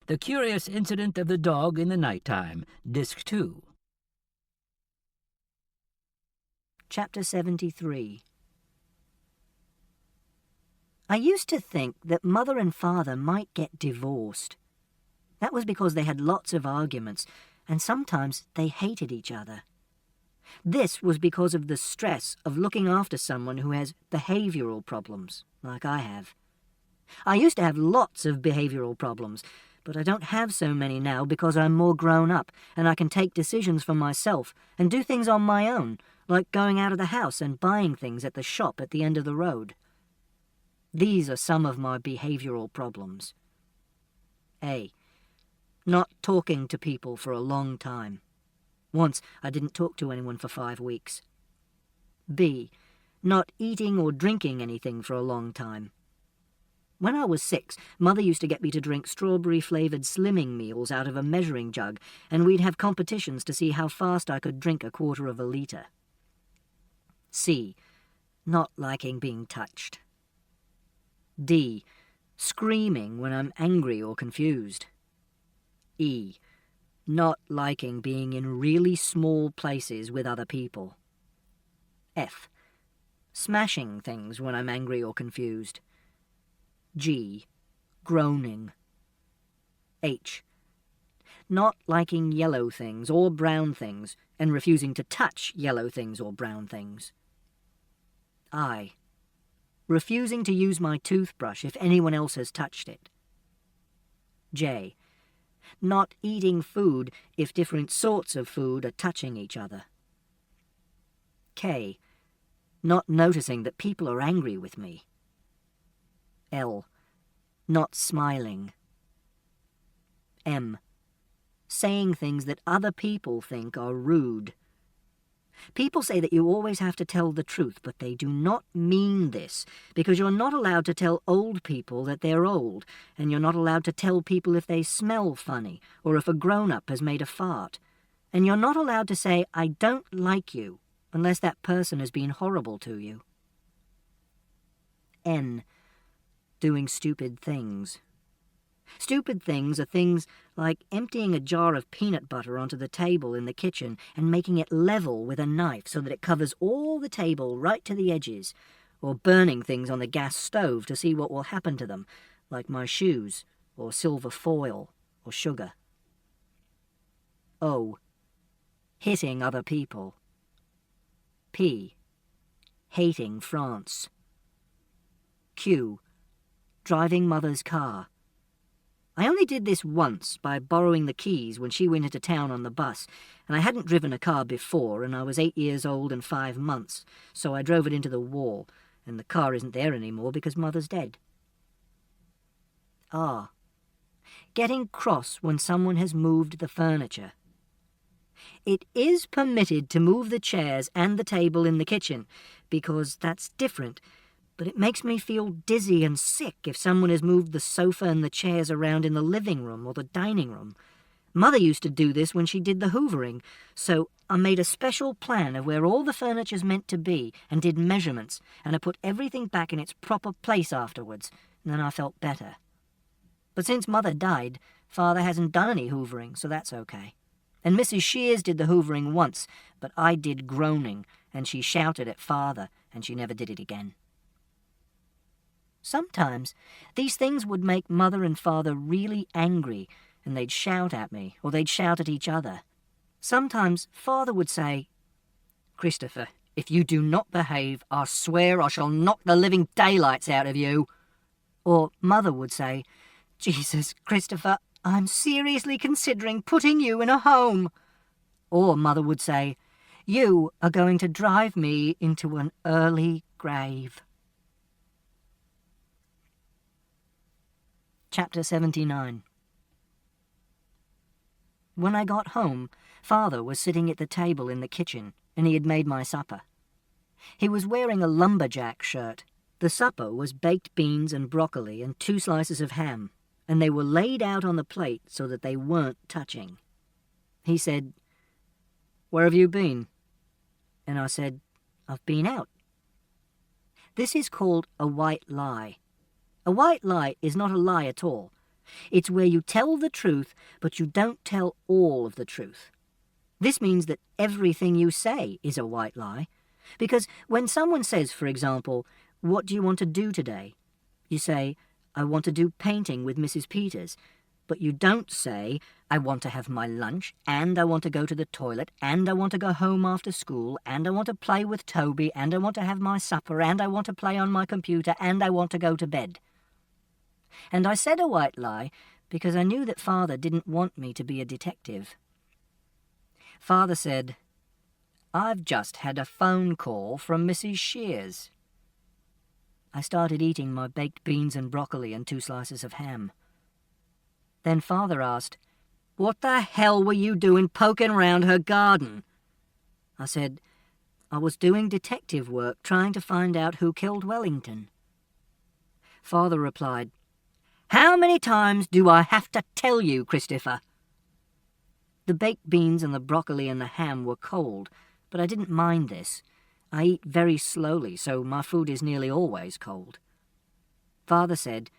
The Curious Incident of the Dog in the Nighttime, Disc 2. Chapter 73. I used to think that Mother and Father might get divorced. That was because they had lots of arguments, and sometimes they hated each other. This was because of the stress of looking after someone who has behavioural problems, like I have. I used to have lots of behavioural problems, but I don't have so many now because I'm more grown up and I can take decisions for myself and do things on my own, like going out of the house and buying things at the shop at the end of the road. These are some of my behavioural problems. A. Not talking to people for a long time. Once I didn't talk to anyone for 5 weeks. B. Not eating or drinking anything for a long time. When I was 6, Mother used to get me to drink strawberry-flavoured slimming meals out of a measuring jug, and we'd have competitions to see how fast I could drink a quarter of a litre. C. Not liking being touched. D. Screaming when I'm angry or confused. E. Not liking being in really small places with other people. F. Smashing things when I'm angry or confused. G. Groaning. H. Not liking yellow things or brown things and refusing to touch yellow things or brown things. I. Refusing to use my toothbrush if anyone else has touched it. J. Not eating food if different sorts of food are touching each other. K. Not noticing that people are angry with me. L. Not smiling. M. Saying things that other people think are rude. People say that you always have to tell the truth, but they do not mean this, because you're not allowed to tell old people that they're old, and you're not allowed to tell people if they smell funny, or if a grown-up has made a fart. And you're not allowed to say, "I don't like you," unless that person has been horrible to you. N. Doing stupid things. Stupid things are things like emptying a jar of peanut butter onto the table in the kitchen and making it level with a knife so that it covers all the table right to the edges, or burning things on the gas stove to see what will happen to them, like my shoes, or silver foil, or sugar. O. Hitting other people. P. Hating France. Q. Driving Mother's car. I only did this once by borrowing the keys when she went into town on the bus, and I hadn't driven a car before, and I was 8 years old and 5 months, so I drove it into the wall, and the car isn't there anymore because Mother's dead. R. Getting cross when someone has moved the furniture. It is permitted to move the chairs and the table in the kitchen, because that's different, but it makes me feel dizzy and sick if someone has moved the sofa and the chairs around in the living room or the dining room. Mother used to do this when she did the hoovering, so I made a special plan of where all the furniture's meant to be and did measurements, and I put everything back in its proper place afterwards, and then I felt better. But since Mother died, Father hasn't done any hoovering, so that's okay. And Mrs. Shears did the hoovering once, but I did groaning, and she shouted at Father, and she never did it again. Sometimes these things would make Mother and Father really angry, and they'd shout at me, or they'd shout at each other. Sometimes Father would say, "Christopher, if you do not behave, I swear I shall knock the living daylights out of you." Or Mother would say, "Jesus, Christopher, I'm seriously considering putting you in a home." Or Mother would say, "You are going to drive me into an early grave." Chapter 79. When I got home, Father was sitting at the table in the kitchen, and he had made my supper. He was wearing a lumberjack shirt. The supper was baked beans and broccoli and 2 slices of ham, and they were laid out on the plate so that they weren't touching. He said, "Where have you been?" And I said, "I've been out." This is called a white lie. A white lie is not a lie at all. It's where you tell the truth, but you don't tell all of the truth. This means that everything you say is a white lie. Because when someone says, for example, "What do you want to do today?" you say, "I want to do painting with Mrs. Peters." But you don't say, "I want to have my lunch, and I want to go to the toilet, and I want to go home after school, and I want to play with Toby, and I want to have my supper, and I want to play on my computer, and I want to go to bed." And I said a white lie because I knew that Father didn't want me to be a detective. Father said, "I've just had a phone call from Mrs. Shears." I started eating my baked beans and broccoli and 2 slices of ham. Then Father asked, "What the hell were you doing poking round her garden?" I said, "I was doing detective work trying to find out who killed Wellington." Father replied, "How many times do I have to tell you, Christopher?" The baked beans and the broccoli and the ham were cold, but I didn't mind this. I eat very slowly, so my food is nearly always cold. Father said,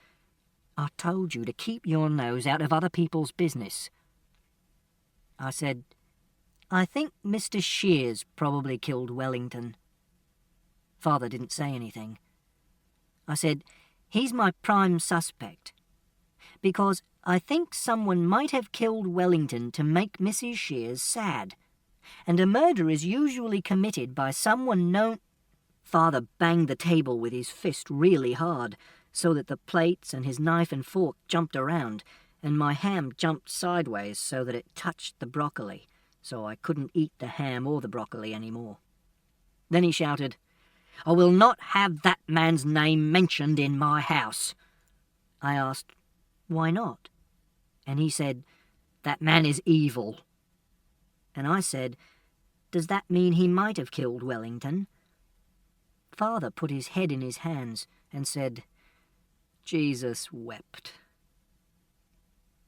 "I told you to keep your nose out of other people's business." I said, "I think Mr. Shears probably killed Wellington." Father didn't say anything. I said, "He's my prime suspect, because I think someone might have killed Wellington to make Mrs. Shears sad, and a murder is usually committed by someone known—" Father banged the table with his fist really hard, so that the plates and his knife and fork jumped around, and my ham jumped sideways so that it touched the broccoli, so I couldn't eat the ham or the broccoli anymore. Then he shouted, "I will not have that man's name mentioned in my house." I asked, "Why not?" And he said, "That man is evil." And I said, "Does that mean he might have killed Wellington?" Father put his head in his hands and said, "Jesus wept."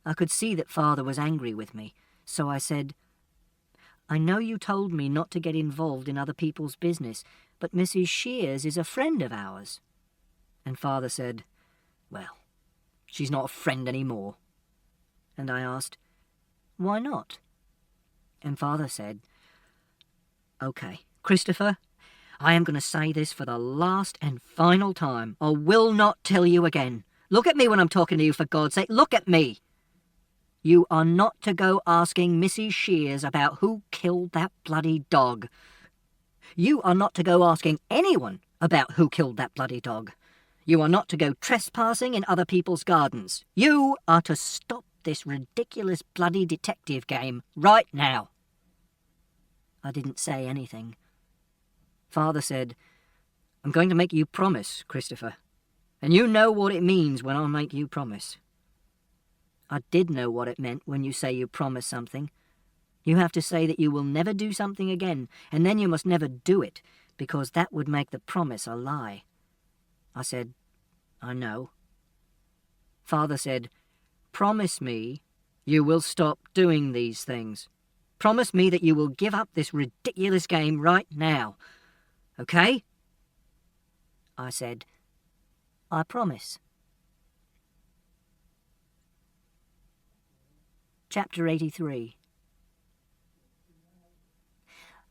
I could see that Father was angry with me, so I said, "I know you told me not to get involved in other people's business, but Mrs. Shears is a friend of ours." And Father said, "Well, she's not a friend any more." And I asked, "Why not?" And Father said, "Okay, Christopher, I am going to say this for the last and final time. I will not tell you again. Look at me when I'm talking to you, for God's sake. Look at me. You are not to go asking Mrs. Shears about who killed that bloody dog. You are not to go asking anyone about who killed that bloody dog. You are not to go trespassing in other people's gardens. You are to stop this ridiculous bloody detective game right now." I didn't say anything. Father said, "I'm going to make you promise, Christopher. And you know what it means when I make you promise." I did know what it meant when you say you promise something. You have to say that you will never do something again, and then you must never do it, because that would make the promise a lie. I said, "I know." Father said, "Promise me you will stop doing these things. Promise me that you will give up this ridiculous game right now. Okay?" I said, "I promise." Chapter 83.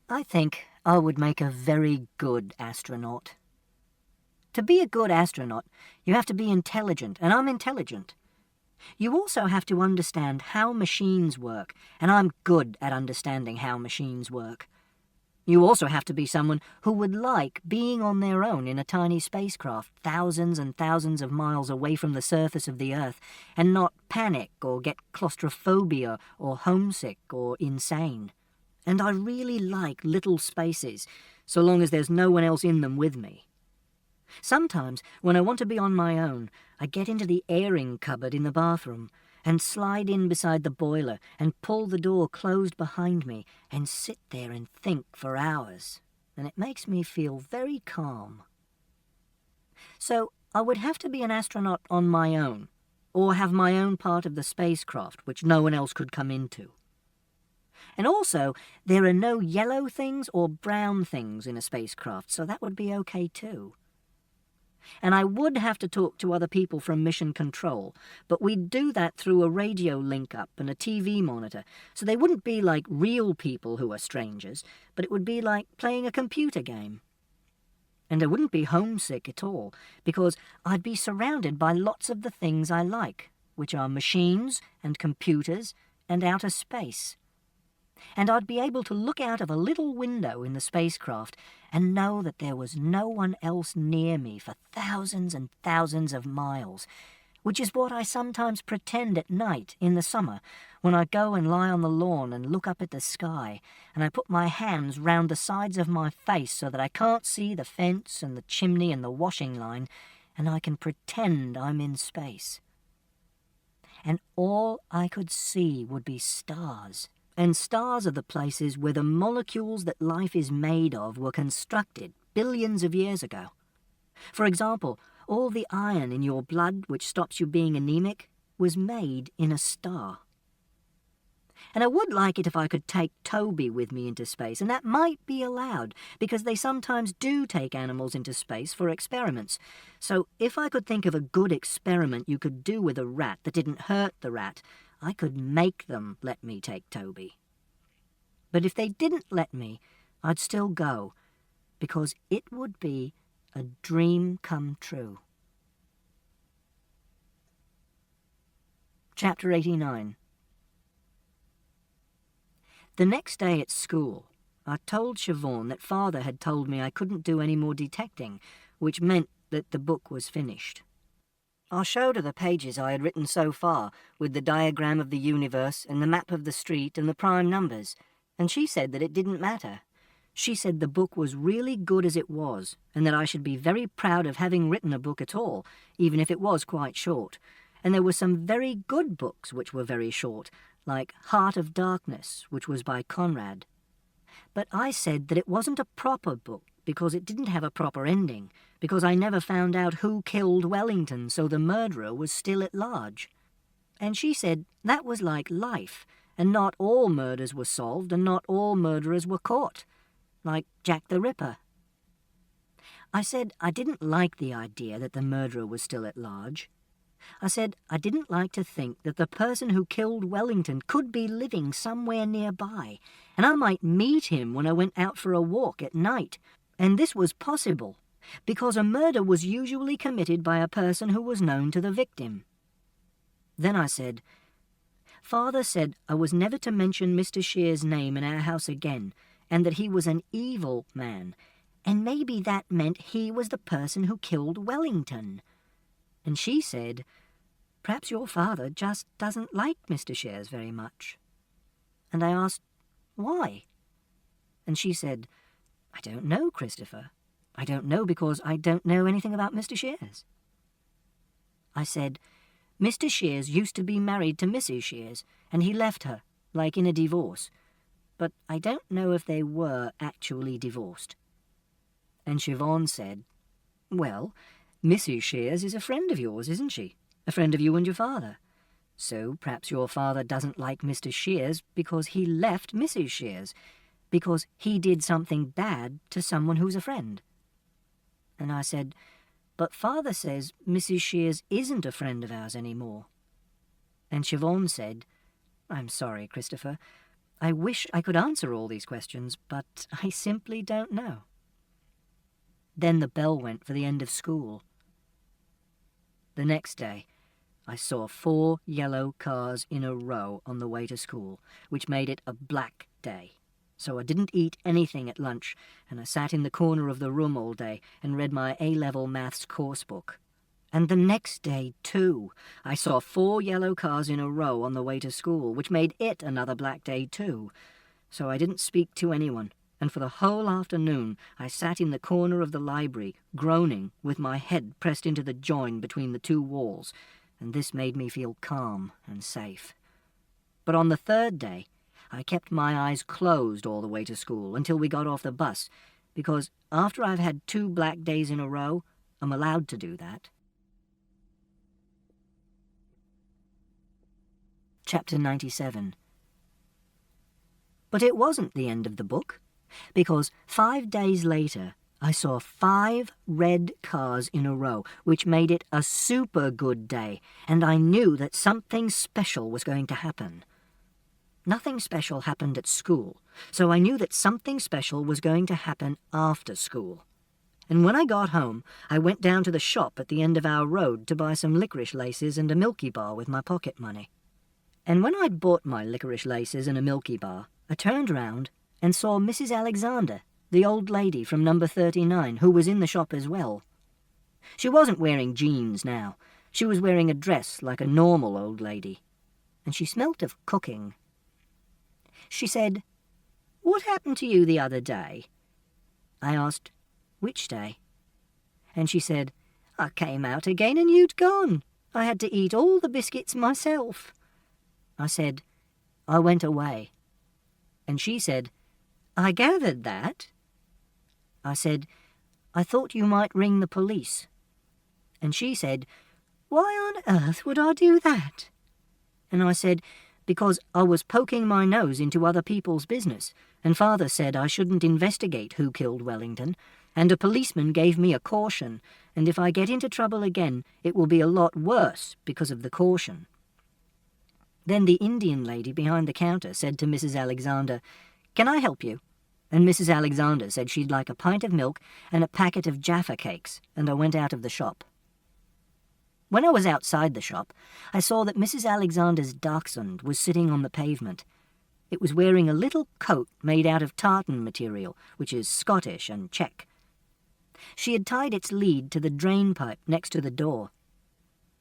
I think I would make a very good astronaut. To be a good astronaut, you have to be intelligent, and I'm intelligent. You also have to understand how machines work, and I'm good at understanding how machines work. You also have to be someone who would like being on their own in a tiny spacecraft thousands and thousands of miles away from the surface of the Earth and not panic or get claustrophobia or homesick or insane. And I really like little spaces, so long as there's no one else in them with me. Sometimes, when I want to be on my own, I get into the airing cupboard in the bathroom and slide in beside the boiler and pull the door closed behind me and sit there and think for hours, and it makes me feel very calm. So I would have to be an astronaut on my own, or have my own part of the spacecraft which no one else could come into. And also, there are no yellow things or brown things in a spacecraft, so that would be okay too. And I would have to talk to other people from Mission Control, but we'd do that through a radio link-up and a TV monitor, so they wouldn't be like real people who are strangers, but it would be like playing a computer game. And I wouldn't be homesick at all, because I'd be surrounded by lots of the things I like, which are machines and computers and outer space. And I'd be able to look out of a little window in the spacecraft and know that there was no one else near me for thousands and thousands of miles, which is what I sometimes pretend at night in the summer when I go and lie on the lawn and look up at the sky, and I put my hands round the sides of my face so that I can't see the fence and the chimney and the washing line, and I can pretend I'm in space. And all I could see would be stars. And stars are the places where the molecules that life is made of were constructed billions of years ago. For example, all the iron in your blood which stops you being anemic was made in a star. And I would like it if I could take Toby with me into space, and that might be allowed, because they sometimes do take animals into space for experiments. So if I could think of a good experiment you could do with a rat that didn't hurt the rat, I could make them let me take Toby. But if they didn't let me, I'd still go, because it would be a dream come true. Chapter 89. The next day at school, I told Siobhan that Father had told me I couldn't do any more detecting, which meant that the book was finished. I showed her the pages I had written so far, with the diagram of the universe and the map of the street and the prime numbers, and she said that it didn't matter. She said the book was really good as it was, and that I should be very proud of having written a book at all, even if it was quite short. And there were some very good books which were very short, like Heart of Darkness, which was by Conrad. But I said that it wasn't a proper book, because it didn't have a proper ending, because I never found out who killed Wellington, so the murderer was still at large. And she said that was like life, and not all murders were solved and not all murderers were caught, like Jack the Ripper. I said I didn't like the idea that the murderer was still at large. I said I didn't like to think that the person who killed Wellington could be living somewhere nearby, and I might meet him when I went out for a walk at night. And this was possible, because a murder was usually committed by a person who was known to the victim. Then I said, Father said I was never to mention Mr. Shear's name in our house again, and that he was an evil man, and maybe that meant he was the person who killed Wellington. And she said, perhaps your father just doesn't like Mr. Shears very much. And I asked, why? And she said, I don't know, Christopher. I don't know because I don't know anything about Mr. Shears. I said, Mr. Shears used to be married to Mrs. Shears, and he left her, like in a divorce. But I don't know if they were actually divorced. And Siobhan said, well, Mrs. Shears is a friend of yours, isn't she? A friend of you and your father. So perhaps your father doesn't like Mr. Shears because he left Mrs. Shears, because he did something bad to someone who's a friend. And I said, but Father says Mrs. Shears isn't a friend of ours anymore. And Siobhan said, I'm sorry, Christopher. I wish I could answer all these questions, but I simply don't know. Then the bell went for the end of school. The next day, I saw 4 yellow cars in a row on the way to school, which made it a black day. So I didn't eat anything at lunch, and I sat in the corner of the room all day and read my A-level maths course book. And the next day, too, I saw 4 yellow cars in a row on the way to school, which made it another black day, too. So I didn't speak to anyone, and for the whole afternoon I sat in the corner of the library, groaning, with my head pressed into the join between the 2 walls, and this made me feel calm and safe. But on the 3rd day, I kept my eyes closed all the way to school until we got off the bus, because after I've had 2 black days in a row, I'm allowed to do that. Chapter 97. But it wasn't the end of the book, because 5 days later I saw 5 red cars in a row, which made it a super good day, and I knew that something special was going to happen. Nothing special happened at school, so I knew that something special was going to happen after school. And when I got home, I went down to the shop at the end of our road to buy some licorice laces and a Milky Bar with my pocket money. And when I'd bought my licorice laces and a Milky Bar, I turned round and saw Mrs. Alexander, the old lady from number 39, who was in the shop as well. She wasn't wearing jeans now. She was wearing a dress like a normal old lady, and she smelt of cooking. She said, "What happened to you the other day?" I asked, "Which day?" And she said, "I came out again and you'd gone. I had to eat all the biscuits myself." I said, "I went away." And she said, "I gathered that." I said, "I thought you might ring the police." And she said, "Why on earth would I do that?" And I said, "Because I was poking my nose into other people's business, and Father said I shouldn't investigate who killed Wellington, and a policeman gave me a caution, and if I get into trouble again, it will be a lot worse because of the caution." Then the Indian lady behind the counter said to Mrs. Alexander, "Can I help you?" And Mrs. Alexander said she'd like a pint of milk and a packet of Jaffa cakes, and I went out of the shop. When I was outside the shop, I saw that Mrs. Alexander's dachshund was sitting on the pavement. It was wearing a little coat made out of tartan material, which is Scottish and Czech. She had tied its lead to the drain pipe next to the door.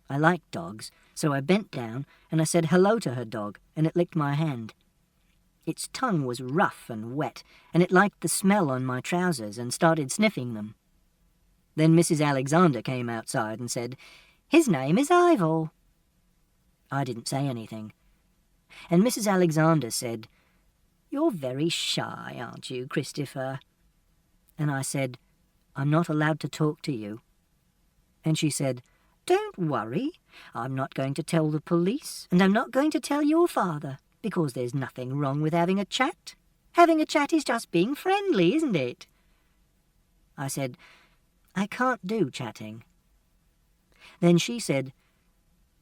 I liked dogs, so I bent down and I said hello to her dog, and it licked my hand. Its tongue was rough and wet, and it liked the smell on my trousers and started sniffing them. Then Mrs. Alexander came outside and said, "His name is Ivor." I didn't say anything. And Mrs. Alexander said, "You're very shy, aren't you, Christopher?" And I said, "I'm not allowed to talk to you." And she said, "Don't worry. I'm not going to tell the police, and I'm not going to tell your father, because there's nothing wrong with having a chat. Having a chat is just being friendly, isn't it?" I said, "I can't do chatting." Then she said,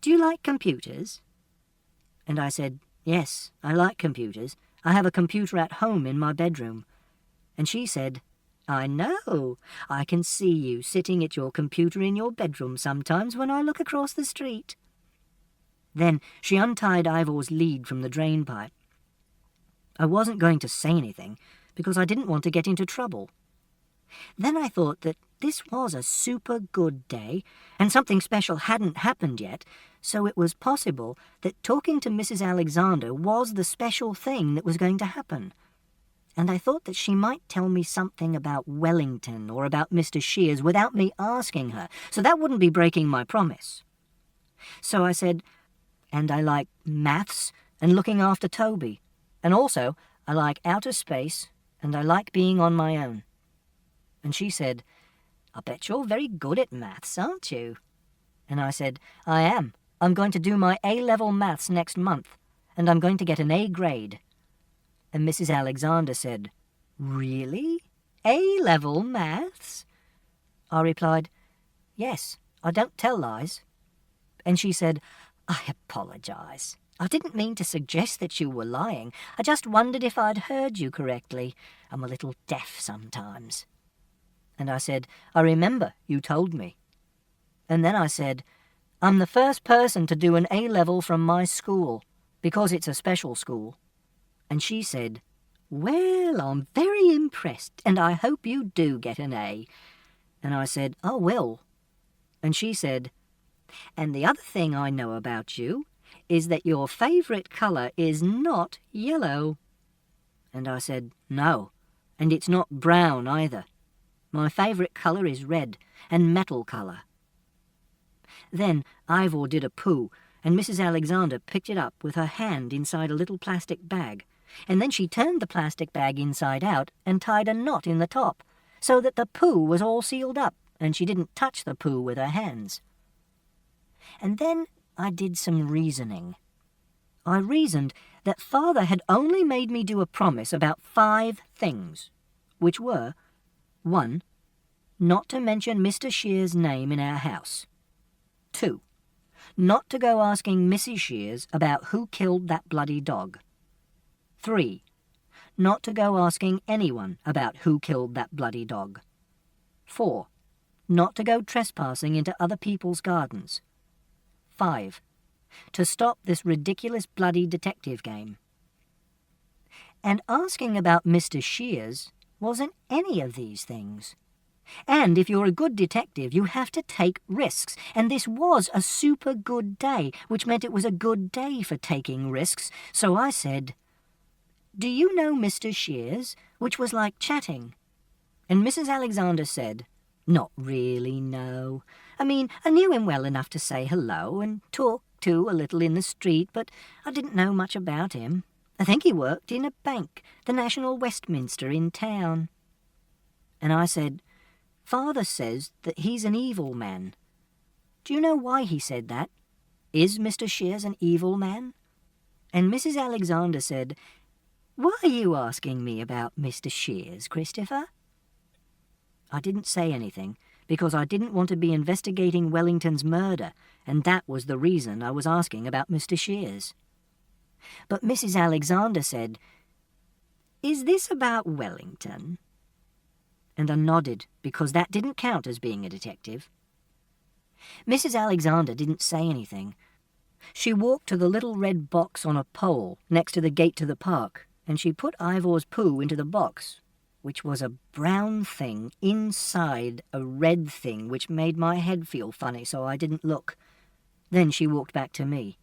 "Do you like computers?" And I said, "Yes, I like computers. I have a computer at home in my bedroom." And she said, "I know. I can see you sitting at your computer in your bedroom sometimes when I look across the street." Then she untied Ivor's lead from the drain pipe. I wasn't going to say anything because I didn't want to get into trouble. Then I thought that this was a super good day, and something special hadn't happened yet, so it was possible that talking to Mrs. Alexander was the special thing that was going to happen. And I thought that she might tell me something about Wellington or about Mr. Shears without me asking her, so that wouldn't be breaking my promise. So I said, "And I like maths and looking after Toby, and also I like outer space and I like being on my own." And she said, "I bet you're very good at maths, aren't you?" And I said, "I am. I'm going to do my A-level maths next month, and I'm going to get an A grade." And Mrs. Alexander said, "Really? A-level maths?" I replied, "Yes, I don't tell lies." And she said, "I apologize. I didn't mean to suggest that you were lying. I just wondered if I'd heard you correctly. I'm a little deaf sometimes." And I said, "I remember you told me." And then I said, "I'm the first person to do an A-level from my school, because it's a special school." And she said, "Well, I'm very impressed, and I hope you do get an A." And I said, "I will." And she said, "And the other thing I know about you is that your favourite colour is not yellow." And I said, "No, and it's not brown either. My favourite colour is red, and metal colour." Then Ivor did a poo, and Mrs. Alexander picked it up with her hand inside a little plastic bag, and then she turned the plastic bag inside out and tied a knot in the top, so that the poo was all sealed up, and she didn't touch the poo with her hands. And then I did some reasoning. I reasoned that Father had only made me do a promise about 5 things, which were: 1, not to mention Mr. Shears' name in our house. 2. Not to go asking Mrs. Shears about who killed that bloody dog. 3. Not to go asking anyone about who killed that bloody dog. 4. Not to go trespassing into other people's gardens. 5. To stop this ridiculous bloody detective game. And asking about Mr. Shears wasn't any of these things. And if you're a good detective, you have to take risks. And this was a super good day, which meant it was a good day for taking risks. So I said, "Do you know Mr. Shears?" which was like chatting. And Mrs. Alexander said, "Not really, no. I mean, I knew him well enough to say hello and talk to a little in the street, but I didn't know much about him. I think he worked in a bank, the National Westminster in town." And I said, "Father says that he's an evil man. Do you know why he said that? Is Mr. Shears an evil man?" And Mrs. Alexander said, "Why are you asking me about Mr. Shears, Christopher?" I didn't say anything, because I didn't want to be investigating Wellington's murder, and that was the reason I was asking about Mr. Shears. But Mrs. Alexander said, "Is this about Wellington?" And I nodded, because that didn't count as being a detective. Mrs. Alexander didn't say anything. She walked to the little red box on a pole next to the gate to the park, and she put Ivor's poo into the box, which was a brown thing inside a red thing which made my head feel funny, so I didn't look. Then she walked back to me.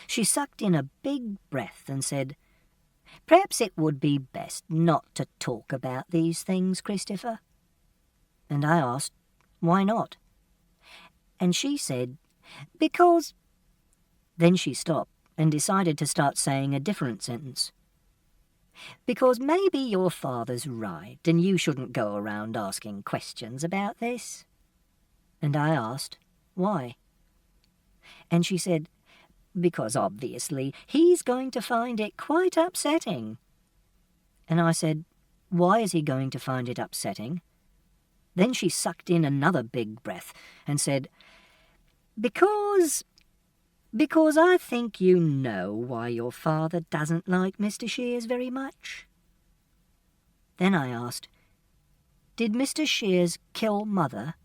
She sucked in a big breath and said, "Perhaps it would be best not to talk about these things, Christopher." And I asked, "Why not?" And she said, "Because—" Then she stopped and decided to start saying a different sentence. "Because maybe your father's right and you shouldn't go around asking questions about this." And I asked, "Why?" And she said, "Because obviously he's going to find it quite upsetting." And I said, "Why is he going to find it upsetting?" Then she sucked in another big breath and said, Because I think you know why your father doesn't like Mr. Shears very much." Then I asked, "Did Mr. Shears kill Mother?"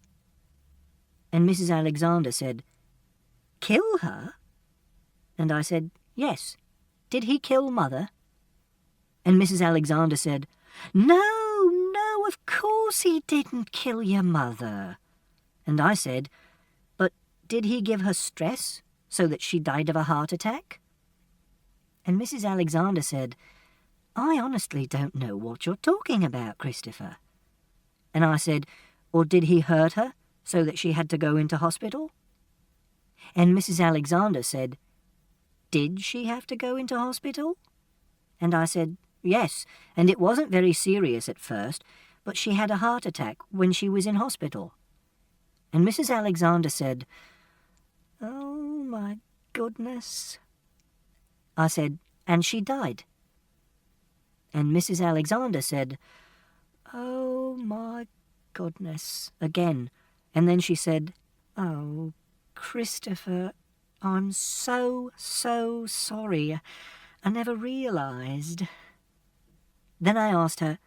And Mrs. Alexander said, "Kill her?" And I said, "Yes. Did he kill Mother?" And Mrs. Alexander said, No, of course he didn't kill your mother." And I said, "But did he give her stress so that she died of a heart attack?" And Mrs. Alexander said, "I honestly don't know what you're talking about, Christopher." And I said, "Or did he hurt her so that she had to go into hospital?" And Mrs. Alexander said, "Did she have to go into hospital?" And I said, "Yes, and it wasn't very serious at first, but she had a heart attack when she was in hospital." And Mrs. Alexander said, "Oh, my goodness." I said, "And she died?" And Mrs. Alexander said, "Oh, my goodness," again, and then she said, "Oh, Christopher, I'm so sorry. I never realized." Then I asked her,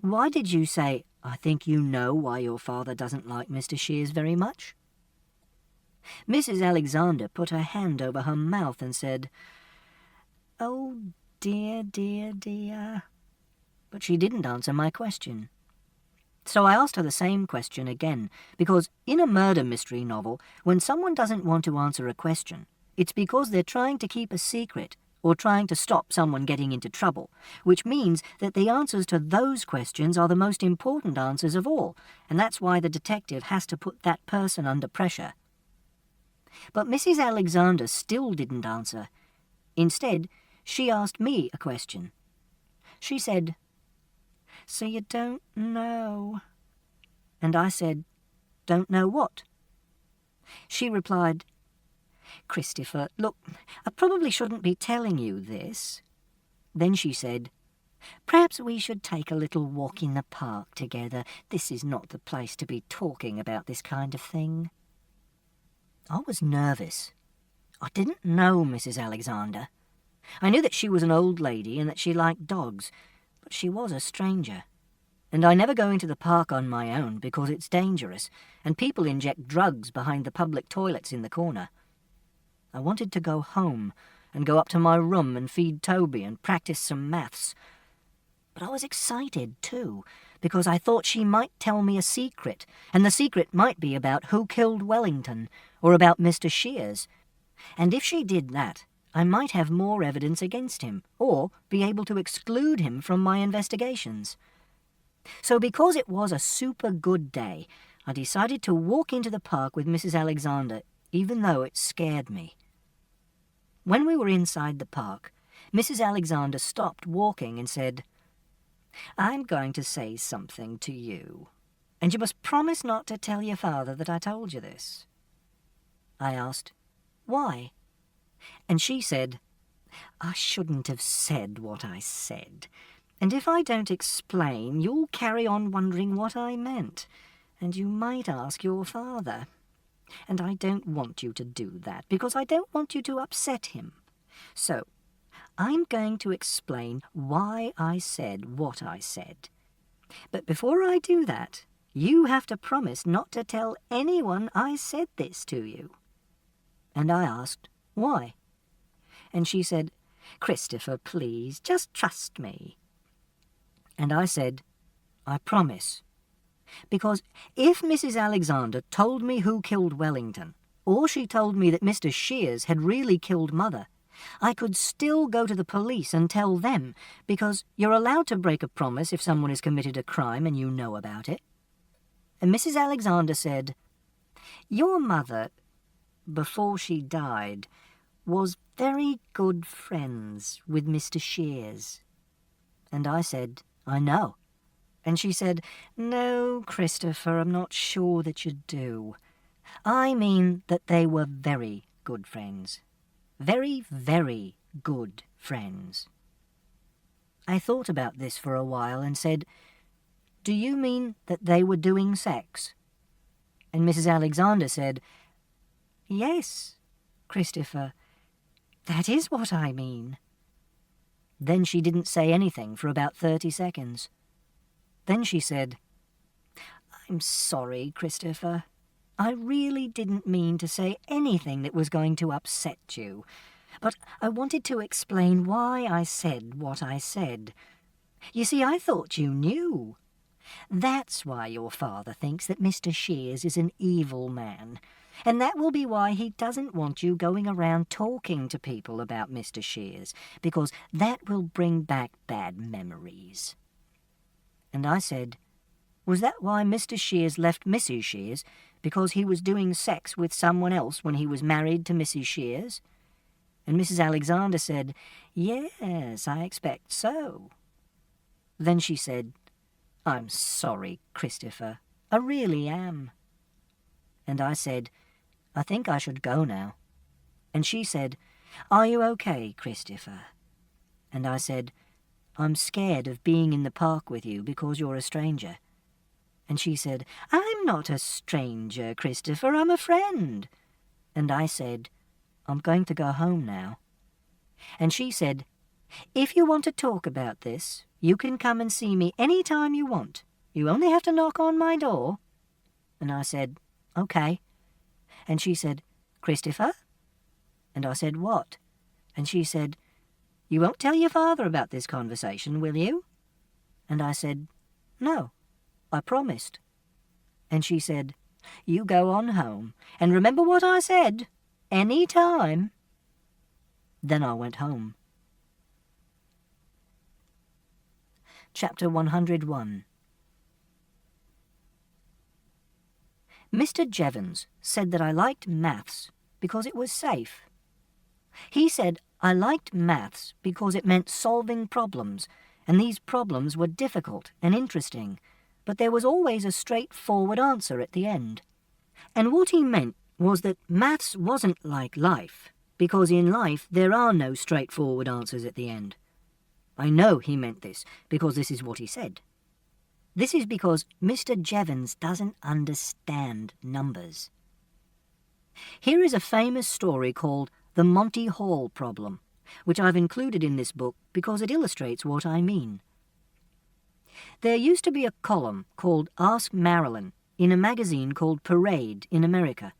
"Why did you say, 'I think you know why your father doesn't like Mr. Shears very much'?" Mrs. Alexander put her hand over her mouth and said, "Oh, dear, dear, dear." But she didn't answer my question. So I asked her the same question again, because in a murder mystery novel, when someone doesn't want to answer a question, it's because they're trying to keep a secret or trying to stop someone getting into trouble, which means that the answers to those questions are the most important answers of all, and that's why the detective has to put that person under pressure. But Mrs. Alexander still didn't answer. Instead, she asked me a question. She said, "So you don't know?" And I said, "Don't know what?" She replied, "Christopher, look, I probably shouldn't be telling you this." Then she said, Perhaps we should take a little walk in the park together. This is not the place to be talking about this kind of thing. I was nervous. I didn't know Mrs. Alexander. I knew that she was an old lady and that she liked dogs, but she was a stranger. And I never go into the park on my own because it's dangerous, and people inject drugs behind the public toilets in the corner. I wanted to go home and go up to my room and feed Toby and practice some maths. But I was excited too, because I thought she might tell me a secret, and the secret might be about who killed Wellington, or about Mr. Shears. And if she did that, I might have more evidence against him, or be able to exclude him from my investigations. So because it was a super good day, I decided to walk into the park with Mrs. Alexander, even though it scared me. When we were inside the park, Mrs. Alexander stopped walking and said, "I'm going to say something to you, and you must promise not to tell your father that I told you this." I asked, "Why?" And she said, "I shouldn't have said what I said, and if I don't explain, you'll carry on wondering what I meant, and you might ask your father. And I don't want you to do that, because I don't want you to upset him. So I'm going to explain why I said what I said. But before I do that, you have to promise not to tell anyone I said this to you." And I asked, "Why?" And she said, "Christopher, please, just trust me." And I said, "I promise. Because if Mrs. Alexander told me who killed Wellington, or she told me that Mr. Shears had really killed Mother, I could still go to the police and tell them, because you're allowed to break a promise if someone has committed a crime and you know about it." And Mrs. Alexander said, "Your mother, before she died, was very good friends with Mr. Shears." And I said, "I know." And she said, "No, Christopher, I'm not sure that you do. I mean that they were very good friends. Very, very good friends." I thought about this for a while and said, "Do you mean that they were doing sex?" And Mrs. Alexander said, "Yes, Christopher, that is what I mean." Then she didn't say anything for about 30 seconds. Then she said, "I'm sorry, Christopher. I really didn't mean to say anything that was going to upset you, but I wanted to explain why I said what I said. You see, I thought you knew. That's why your father thinks that Mr. Shears is an evil man, and that will be why he doesn't want you going around talking to people about Mr. Shears, because that will bring back bad memories." And I said, "Was that why Mr. Shears left Mrs. Shears? Because he was doing sex with someone else when he was married to Mrs. Shears?" And Mrs. Alexander said, "Yes, I expect so." Then she said, "I'm sorry, Christopher. I really am." And I said, "I think I should go now." And she said, "Are you okay, Christopher?" And I said, "I'm scared of being in the park with you because you're a stranger." And she said, "I'm not a stranger, Christopher, I'm a friend." And I said, "I'm going to go home now." And she said, "If you want to talk about this, you can come and see me any time you want. You only have to knock on my door." And I said, "Okay." And she said, "Christopher?" And I said, "What?" And she said, "You won't tell your father about this conversation, will you?" And I said, "No, I promised." And she said, "You go on home, and remember what I said, any time." Then I went home. Chapter 101. Mr. Jevons said that I liked maths because it was safe. He said I liked maths because it meant solving problems, and these problems were difficult and interesting, but there was always a straightforward answer at the end. And what he meant was that maths wasn't like life, because in life there are no straightforward answers at the end. I know he meant this because this is what he said. This is because Mr. Jevons doesn't understand numbers. Here is a famous story called the Monty Hall problem, which I've included in this book because it illustrates what I mean. There used to be a column called Ask Marilyn in a magazine called Parade in America,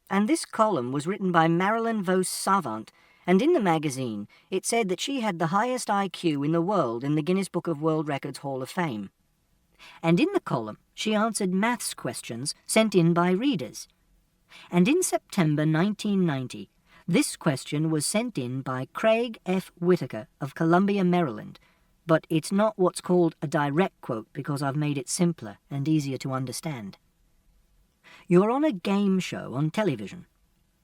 and this column was written by Marilyn Vos Savant, and in the magazine it said that she had the highest IQ in the world in the Guinness Book of World Records Hall of Fame. And in the column she answered maths questions sent in by readers. And in September 1990, this question was sent in by Craig F. Whitaker of Columbia, Maryland, but it's not what's called a direct quote because I've made it simpler and easier to understand. You're on a game show on television.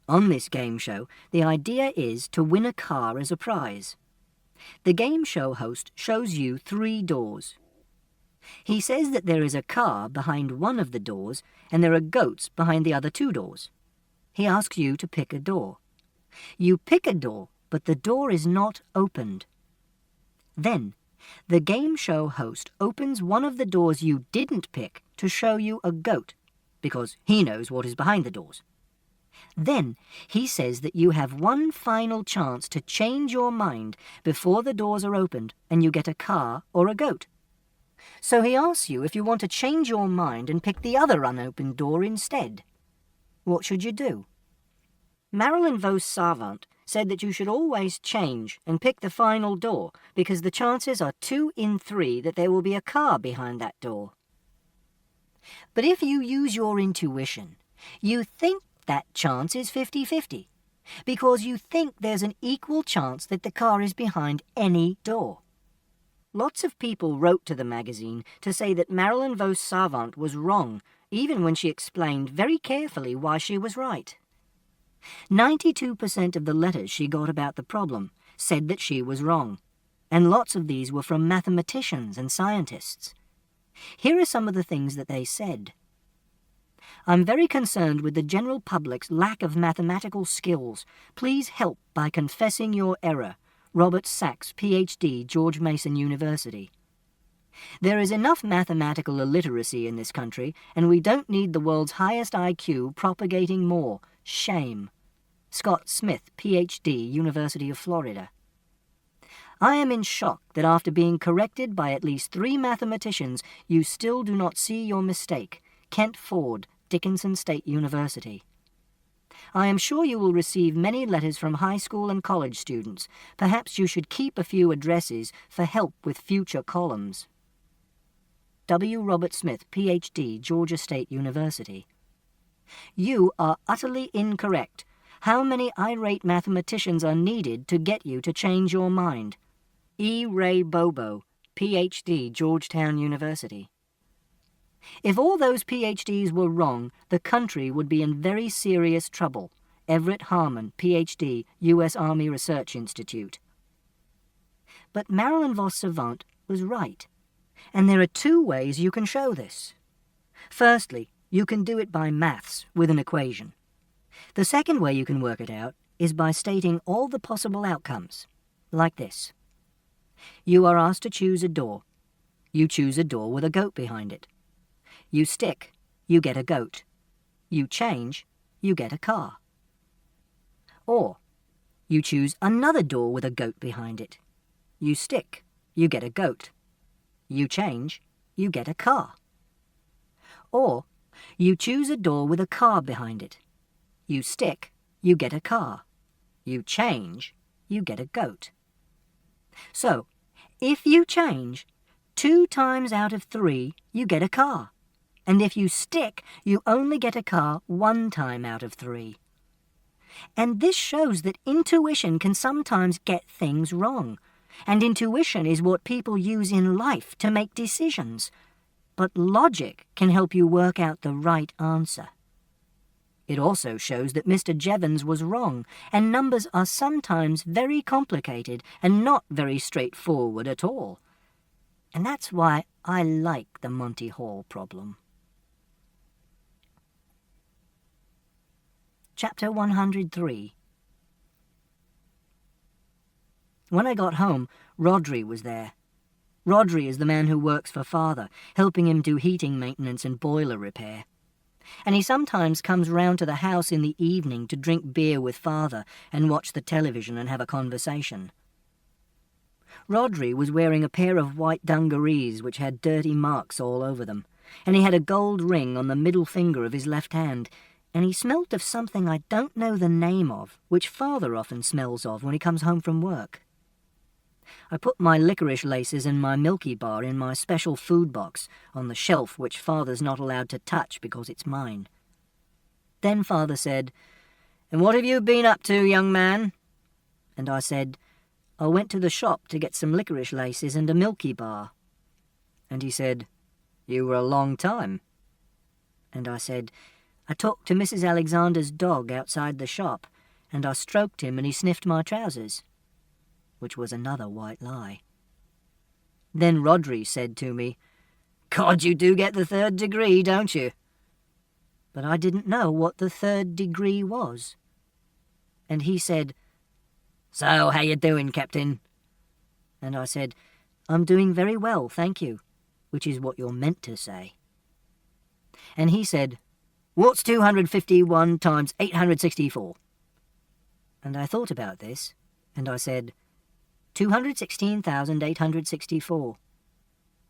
On this game show, the idea is to win a car as a prize. The game show host shows you 3 doors. He says that there is a car behind one of the doors and there are goats behind the other 2 doors. He asks you to pick a door. You pick a door, but the door is not opened. Then, the game show host opens one of the doors you didn't pick to show you a goat, because he knows what is behind the doors. Then, he says that you have one final chance to change your mind before the doors are opened and you get a car or a goat. So he asks you if you want to change your mind and pick the other unopened door instead. What should you do? Marilyn Vos Savant said that you should always change and pick the final door because the chances are 2 in 3 that there will be a car behind that door. But if you use your intuition, you think that chance is 50-50 because you think there's an equal chance that the car is behind any door. Lots of people wrote to the magazine to say that Marilyn Vos Savant was wrong, even when she explained very carefully why she was right. 92% of the letters she got about the problem said that she was wrong, and lots of these were from mathematicians and scientists. Here are some of the things that they said. I'm very concerned with the general public's lack of mathematical skills. Please help by confessing your error. Robert Sachs, Ph.D., George Mason University. There is enough mathematical illiteracy in this country, and we don't need the world's highest IQ propagating more. Shame. Scott Smith, Ph.D., University of Florida. I am in shock that after being corrected by at least 3 mathematicians, you still do not see your mistake. Kent Ford, Dickinson State University. I am sure you will receive many letters from high school and college students. Perhaps you should keep a few addresses for help with future columns. W. Robert Smith, Ph.D., Georgia State University. You are utterly incorrect. How many irate mathematicians are needed to get you to change your mind? E. Ray Bobo, Ph.D., Georgetown University. If all those PhDs were wrong, the country would be in very serious trouble. Everett Harmon, Ph.D., U.S. Army Research Institute. But Marilyn Vos Savant was right, and there are 2 ways you can show this. Firstly, you can do it by maths with an equation. The second way you can work it out is by stating all the possible outcomes, like this. You are asked to choose a door. You choose a door with a goat behind it. You stick, you get a goat. You change, you get a car. Or, you choose another door with a goat behind it. You stick, you get a goat. You change, you get a car. Or, you choose a door with a car behind it. You stick, you get a car. You change, you get a goat. So, if you change, 2 times out of 3, you get a car. And if you stick, you only get a car 1 time out of 3. And this shows that intuition can sometimes get things wrong. And intuition is what people use in life to make decisions. But logic can help you work out the right answer. It also shows that Mr. Jevons was wrong, and numbers are sometimes very complicated and not very straightforward at all. And that's why I like the Monty Hall problem. Chapter 103. When I got home, Rhodri was there. Rhodri is the man who works for Father, helping him do heating maintenance and boiler repair. And he sometimes comes round to the house in the evening to drink beer with Father and watch the television and have a conversation. Rhodri was wearing a pair of white dungarees which had dirty marks all over them, and he had a gold ring on the middle finger of his left hand, and he smelt of something I don't know the name of, which Father often smells of when he comes home from work. I put my licorice laces and my Milky Bar in my special food box on the shelf which Father's not allowed to touch because it's mine. Then Father said, "And what have you been up to, young man?" And I said, "I went to the shop to get some licorice laces and a Milky Bar." And he said, "You were a long time." And I said, "I talked to Mrs. Alexander's dog outside the shop, and I stroked him and he sniffed my trousers," which was another white lie. Then Rhodri said to me, "God, you do get the 3rd degree, don't you?" But I didn't know what the 3rd degree was. And he said, "So, how you doing, Captain?" And I said, "I'm doing very well, thank you," which is what you're meant to say. And he said, "What's 251 times 864? And I thought about this, and I said, 216,864.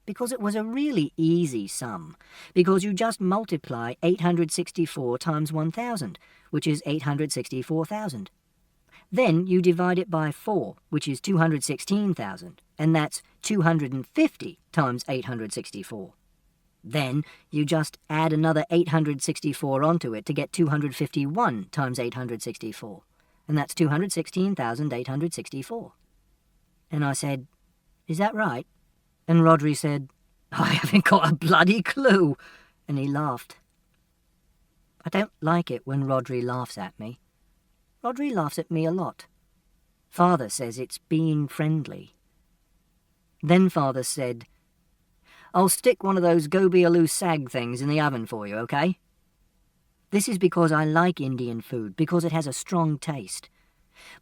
Because it was a really easy sum, because you just multiply 864 times 1,000, which is 864,000. Then you divide it by 4, which is 216,000, and that's 250 times 864. Then you just add another 864 onto it to get 251 times 864, and that's 216,864. And I said, "Is that right?" And Rhodri said, "I haven't got a bloody clue," and he laughed. I don't like it when Rhodri laughs at me. Rhodri laughs at me a lot. Father says it's being friendly. Then Father said, "I'll stick one of those gobi aloo sag things in the oven for you, okay?" This is because I like Indian food, because it has a strong taste.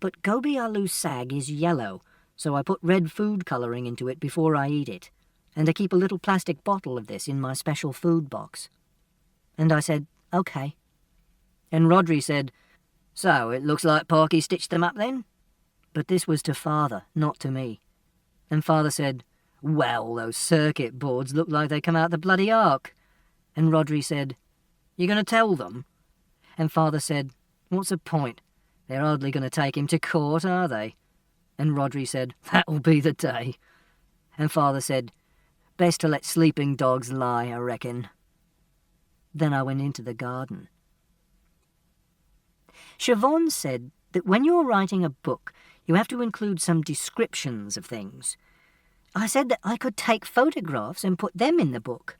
But gobi aloo sag is yellow, so I put red food colouring into it before I eat it, and I keep a little plastic bottle of this in my special food box. And I said, "Okay." And Rhodri said, "So, it looks like Parky stitched them up then?" But this was to Father, not to me. And Father said, "Well, those circuit boards look like they come out the bloody ark." And Rhodri said, "You going to tell them?" And Father said, "What's the point? They're hardly going to take him to court, are they?" And Rhodri said, "That'll be the day." And Father said, "Best to let sleeping dogs lie, I reckon." Then I went into the garden. Siobhan said that when you're writing a book, you have to include some descriptions of things. I said that I could take photographs and put them in the book,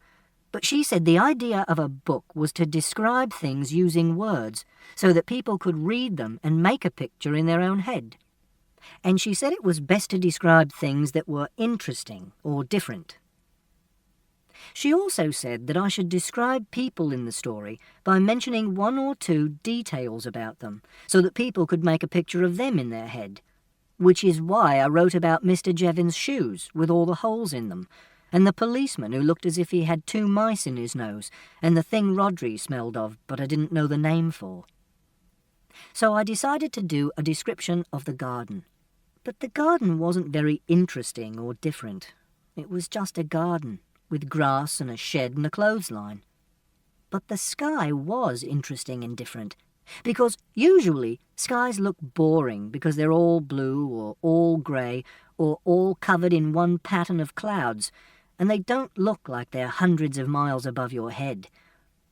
but she said the idea of a book was to describe things using words so that people could read them and make a picture in their own head. And she said it was best to describe things that were interesting or different. She also said that I should describe people in the story by mentioning 1 or 2 details about them, so that people could make a picture of them in their head, which is why I wrote about Mr. Jevons's shoes with all the holes in them, and the policeman who looked as if he had 2 mice in his nose, and the thing Rhodri smelled of but I didn't know the name for. So I decided to do a description of the garden. But the garden wasn't very interesting or different. It was just a garden, with grass and a shed and a clothesline. But the sky was interesting and different, because usually skies look boring because they're all blue or all grey or all covered in one pattern of clouds, and they don't look like they're hundreds of miles above your head.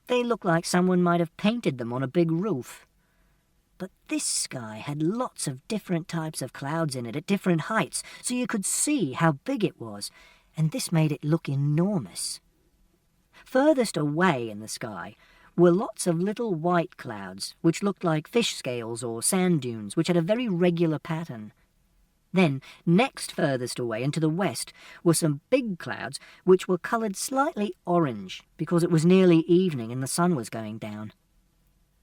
They look like someone might have painted them on a big roof. But this sky had lots of different types of clouds in it at different heights, so you could see how big it was, and this made it look enormous. Furthest away in the sky were lots of little white clouds, which looked like fish scales or sand dunes, which had a very regular pattern. Then, next furthest away and to the west were some big clouds which were coloured slightly orange because it was nearly evening and the sun was going down.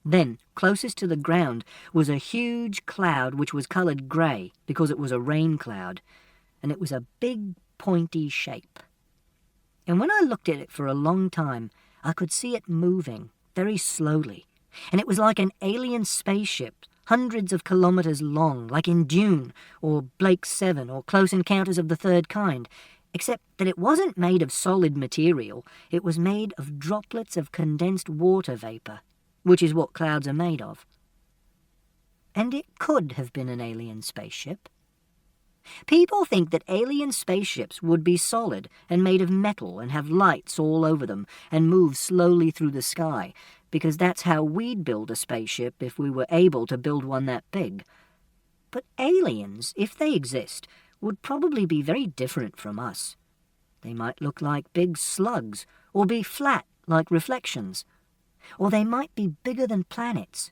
Then, closest to the ground, was a huge cloud which was coloured grey because it was a rain cloud, and it was a big, pointy shape. And when I looked at it for a long time, I could see it moving, very slowly, and it was like an alien spaceship, hundreds of kilometres long, like in Dune, or Blake's 7, or Close Encounters of the Third Kind, except that it wasn't made of solid material, it was made of droplets of condensed water vapour, which is what clouds are made of. And it could have been an alien spaceship. People think that alien spaceships would be solid and made of metal and have lights all over them and move slowly through the sky, because that's how we'd build a spaceship if we were able to build one that big. But aliens, if they exist, would probably be very different from us. They might look like big slugs, or be flat like reflections, or they might be bigger than planets,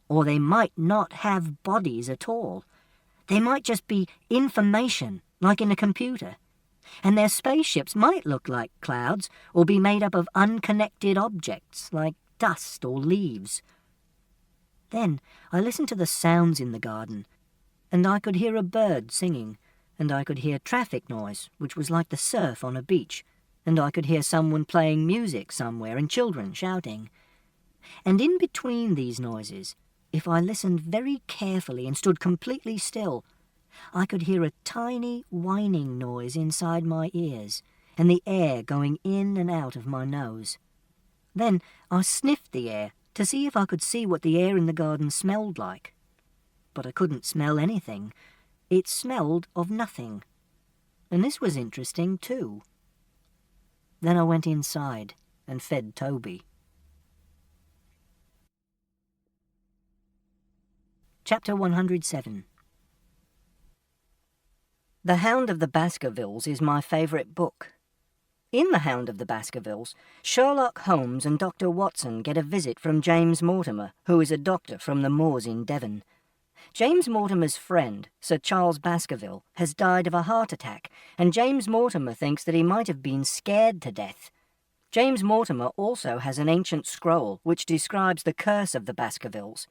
or they might not have bodies at all. They might just be information, like in a computer. And their spaceships might look like clouds, or be made up of unconnected objects, like dust or leaves. Then I listened to the sounds in the garden, and I could hear a bird singing, and I could hear traffic noise, which was like the surf on a beach, and I could hear someone playing music somewhere and children shouting. And in between these noises, if I listened very carefully and stood completely still, I could hear a tiny whining noise inside my ears, and the air going in and out of my nose. Then I sniffed the air to see if I could see what the air in the garden smelled like. But I couldn't smell anything. It smelled of nothing. And this was interesting too. Then I went inside and fed Toby. Chapter 107. The Hound of the Baskervilles is my favourite book. In The Hound of the Baskervilles, Sherlock Holmes and Dr. Watson get a visit from James Mortimer, who is a doctor from the moors in Devon. James Mortimer's friend, Sir Charles Baskerville, has died of a heart attack, and James Mortimer thinks that he might have been scared to death. James Mortimer also has an ancient scroll which describes the curse of the Baskervilles.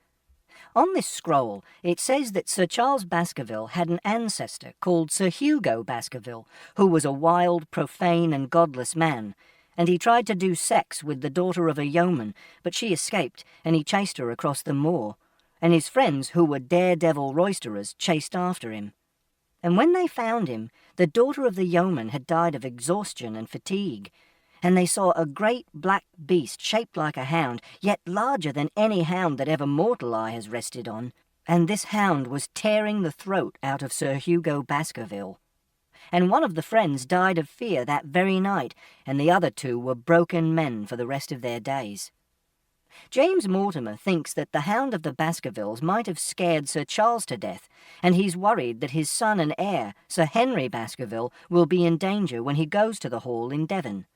On this scroll, it says that Sir Charles Baskerville had an ancestor called Sir Hugo Baskerville, who was a wild, profane and godless man, and he tried to do sex with the daughter of a yeoman, but she escaped, and he chased her across the moor, and his friends, who were daredevil roisterers, chased after him. And when they found him, the daughter of the yeoman had died of exhaustion and fatigue, and they saw a great black beast shaped like a hound, yet larger than any hound that ever mortal eye has rested on, and this hound was tearing the throat out of Sir Hugo Baskerville. And one of the friends died of fear that very night, and the other two were broken men for the rest of their days. James Mortimer thinks that the Hound of the Baskervilles might have scared Sir Charles to death, and he's worried that his son and heir, Sir Henry Baskerville, will be in danger when he goes to the Hall in Devon.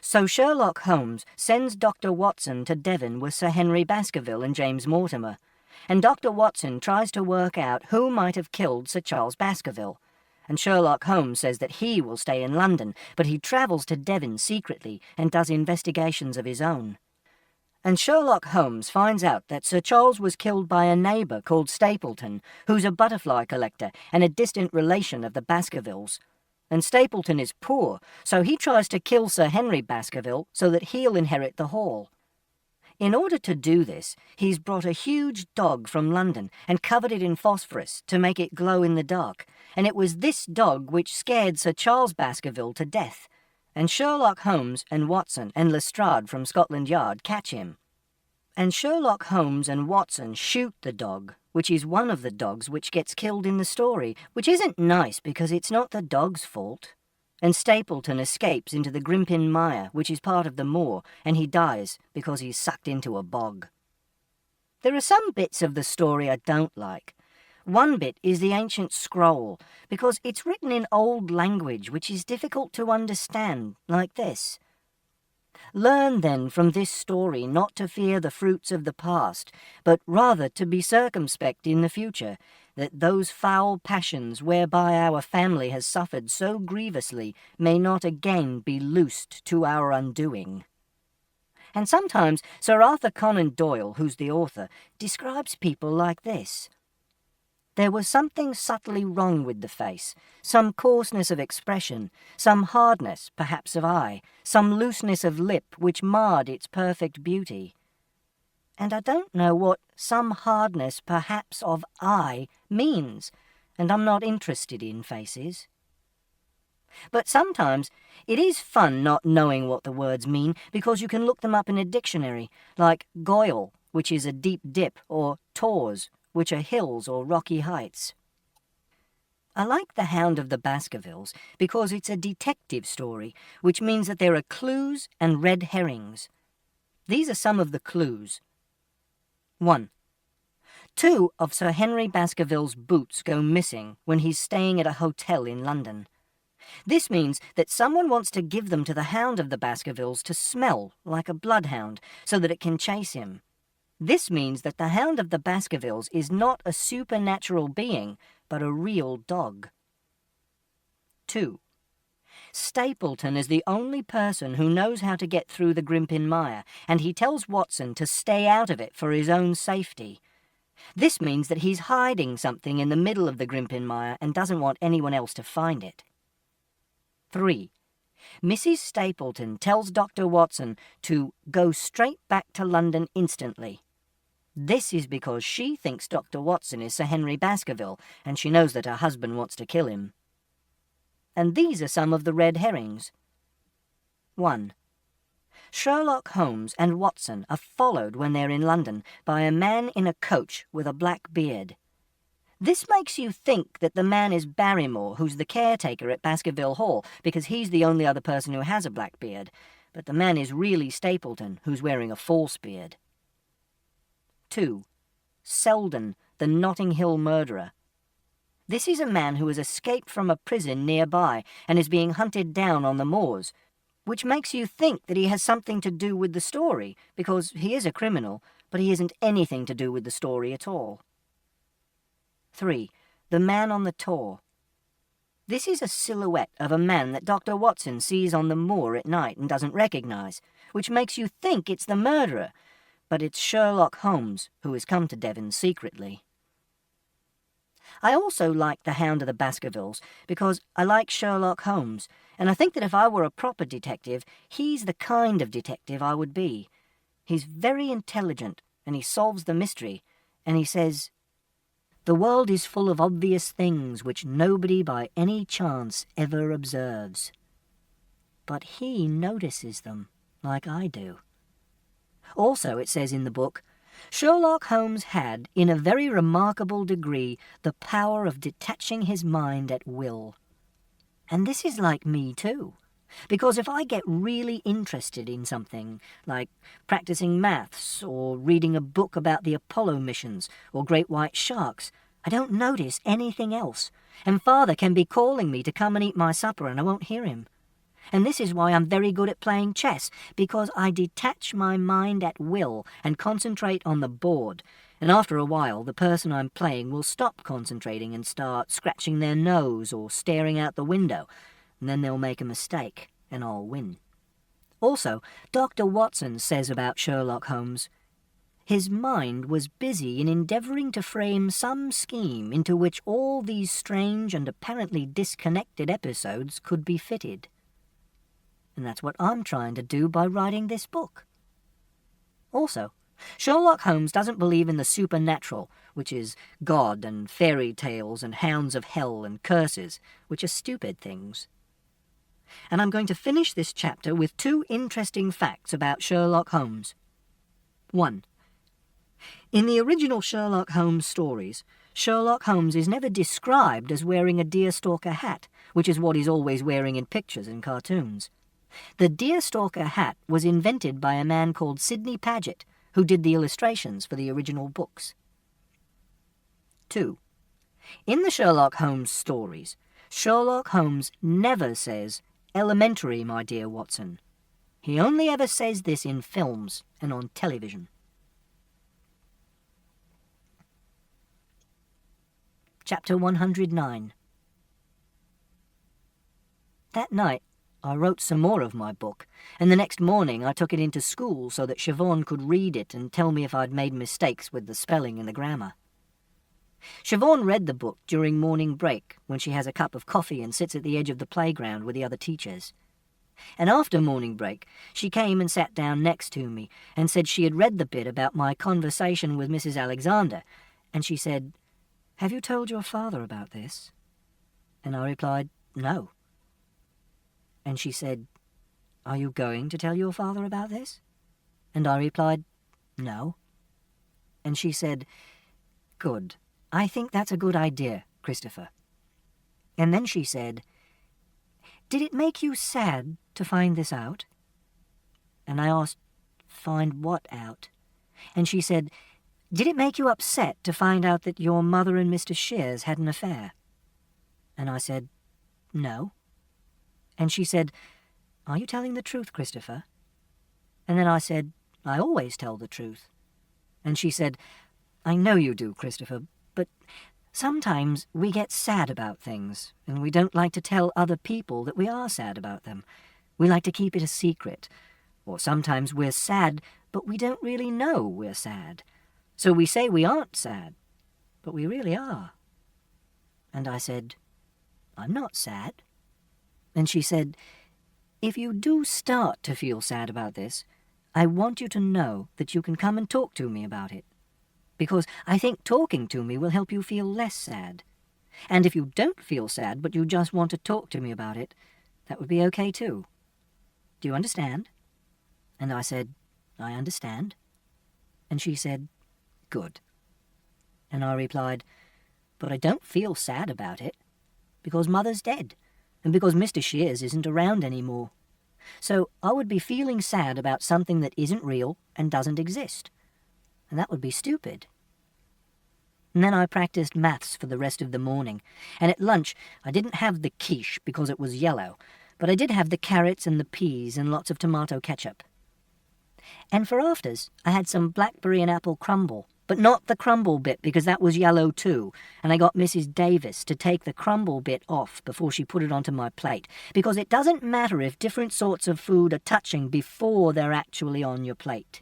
So Sherlock Holmes sends Dr. Watson to Devon with Sir Henry Baskerville and James Mortimer, and Dr. Watson tries to work out who might have killed Sir Charles Baskerville. And Sherlock Holmes says that he will stay in London, but he travels to Devon secretly and does investigations of his own. And Sherlock Holmes finds out that Sir Charles was killed by a neighbour called Stapleton, who's a butterfly collector and a distant relation of the Baskervilles. And Stapleton is poor, so he tries to kill Sir Henry Baskerville so that he'll inherit the Hall. In order to do this, he's brought a huge dog from London and covered it in phosphorus to make it glow in the dark, and it was this dog which scared Sir Charles Baskerville to death, and Sherlock Holmes and Watson and Lestrade from Scotland Yard catch him. And Sherlock Holmes and Watson shoot the dog, which is one of the dogs which gets killed in the story, which isn't nice because it's not the dog's fault. And Stapleton escapes into the Grimpen Mire, which is part of the moor, and he dies because he's sucked into a bog. There are some bits of the story I don't like. One bit is the ancient scroll, because it's written in old language which is difficult to understand, like this. Learn then from this story not to fear the fruits of the past, but rather to be circumspect in the future, that those foul passions whereby our family has suffered so grievously may not again be loosed to our undoing. And sometimes Sir Arthur Conan Doyle, who's the author, describes people like this. There was something subtly wrong with the face, some coarseness of expression, some hardness, perhaps of eye, some looseness of lip which marred its perfect beauty. And I don't know what some hardness, perhaps of eye, means, and I'm not interested in faces. But sometimes it is fun not knowing what the words mean, because you can look them up in a dictionary, like goyle, which is a deep dip, or tors, which are hills or rocky heights. I like The Hound of the Baskervilles because it's a detective story, which means that there are clues and red herrings. These are some of the clues. 1. 2 of Sir Henry Baskerville's boots go missing when he's staying at a hotel in London. This means that someone wants to give them to the Hound of the Baskervilles to smell like a bloodhound so that it can chase him. This means that the Hound of the Baskervilles is not a supernatural being, but a real dog. 2. Stapleton is the only person who knows how to get through the Grimpen Mire, and he tells Watson to stay out of it for his own safety. This means that he's hiding something in the middle of the Grimpen Mire and doesn't want anyone else to find it. 3. Mrs. Stapleton tells Dr. Watson to go straight back to London instantly. This is because she thinks Dr. Watson is Sir Henry Baskerville, and she knows that her husband wants to kill him. And these are some of the red herrings. 1. Sherlock Holmes and Watson are followed when they're in London by a man in a coach with a black beard. This makes you think that the man is Barrymore, who's the caretaker at Baskerville Hall, because he's the only other person who has a black beard, but the man is really Stapleton, who's wearing a false beard. 2. Selden, the Notting Hill murderer. This is a man who has escaped from a prison nearby and is being hunted down on the moors, which makes you think that he has something to do with the story, because he is a criminal, but he isn't anything to do with the story at all. 3. The Man on the Tor. This is a silhouette of a man that Dr. Watson sees on the moor at night and doesn't recognise, which makes you think it's the murderer, but it's Sherlock Holmes, who has come to Devon secretly. I also like The Hound of the Baskervilles because I like Sherlock Holmes, and I think that if I were a proper detective, he's the kind of detective I would be. He's very intelligent, and he solves the mystery, and he says, "The world is full of obvious things which nobody by any chance ever observes. But he notices them, like I do." Also, it says in the book, Sherlock Holmes had, in a very remarkable degree, the power of detaching his mind at will. And this is like me too, because if I get really interested in something, like practicing maths or reading a book about the Apollo missions or great white sharks, I don't notice anything else, and Father can be calling me to come and eat my supper and I won't hear him. And this is why I'm very good at playing chess, because I detach my mind at will and concentrate on the board, and after a while the person I'm playing will stop concentrating and start scratching their nose or staring out the window, and then they'll make a mistake, and I'll win. Also, Dr. Watson says about Sherlock Holmes, his mind was busy in endeavouring to frame some scheme into which all these strange and apparently disconnected episodes could be fitted. And that's what I'm trying to do by writing this book. Also, Sherlock Holmes doesn't believe in the supernatural, which is God and fairy tales and hounds of hell and curses, which are stupid things. And I'm going to finish this chapter with 2 interesting facts about Sherlock Holmes. 1. In the original Sherlock Holmes stories, Sherlock Holmes is never described as wearing a deerstalker hat, which is what he's always wearing in pictures and cartoons. The deerstalker hat was invented by a man called Sidney Paget, who did the illustrations for the original books. 2. In the Sherlock Holmes stories, Sherlock Holmes never says, "Elementary, my dear Watson." He only ever says this in films and on television. Chapter 109. That night, I wrote some more of my book, and the next morning I took it into school so that Siobhan could read it and tell me if I'd made mistakes with the spelling and the grammar. Siobhan read the book during morning break when she has a cup of coffee and sits at the edge of the playground with the other teachers. And after morning break, she came and sat down next to me and said she had read the bit about my conversation with Mrs. Alexander, and she said, "Have you told your father about this?" And I replied, "No." And she said, "Are you going to tell your father about this?" And I replied, "No." And she said, "Good. I think that's a good idea, Christopher." And then she said, "Did it make you sad to find this out?" And I asked, "Find what out?" And she said, "Did it make you upset to find out that your mother and Mr. Shears had an affair?" And I said, "No." And she said, "Are you telling the truth, Christopher?" And then I said, "I always tell the truth." And she said, "I know you do, Christopher, but sometimes we get sad about things, and we don't like to tell other people that we are sad about them. We like to keep it a secret. Or sometimes we're sad, but we don't really know we're sad. So we say we aren't sad, but we really are." And I said, "I'm not sad." And she said, "If you do start to feel sad about this, I want you to know that you can come and talk to me about it, because I think talking to me will help you feel less sad. And if you don't feel sad, but you just want to talk to me about it, that would be okay too. Do you understand?" And I said, "I understand." And she said, "Good." And I replied, "But I don't feel sad about it, because Mother's dead, and because Mr. Shears isn't around anymore. So I would be feeling sad about something that isn't real and doesn't exist. And that would be stupid." And then I practiced maths for the rest of the morning, and at lunch I didn't have the quiche because it was yellow, but I did have the carrots and the peas and lots of tomato ketchup. And for afters I had some blackberry and apple crumble, but not the crumble bit because that was yellow too, and I got Mrs. Davis to take the crumble bit off before she put it onto my plate, because it doesn't matter if different sorts of food are touching before they're actually on your plate.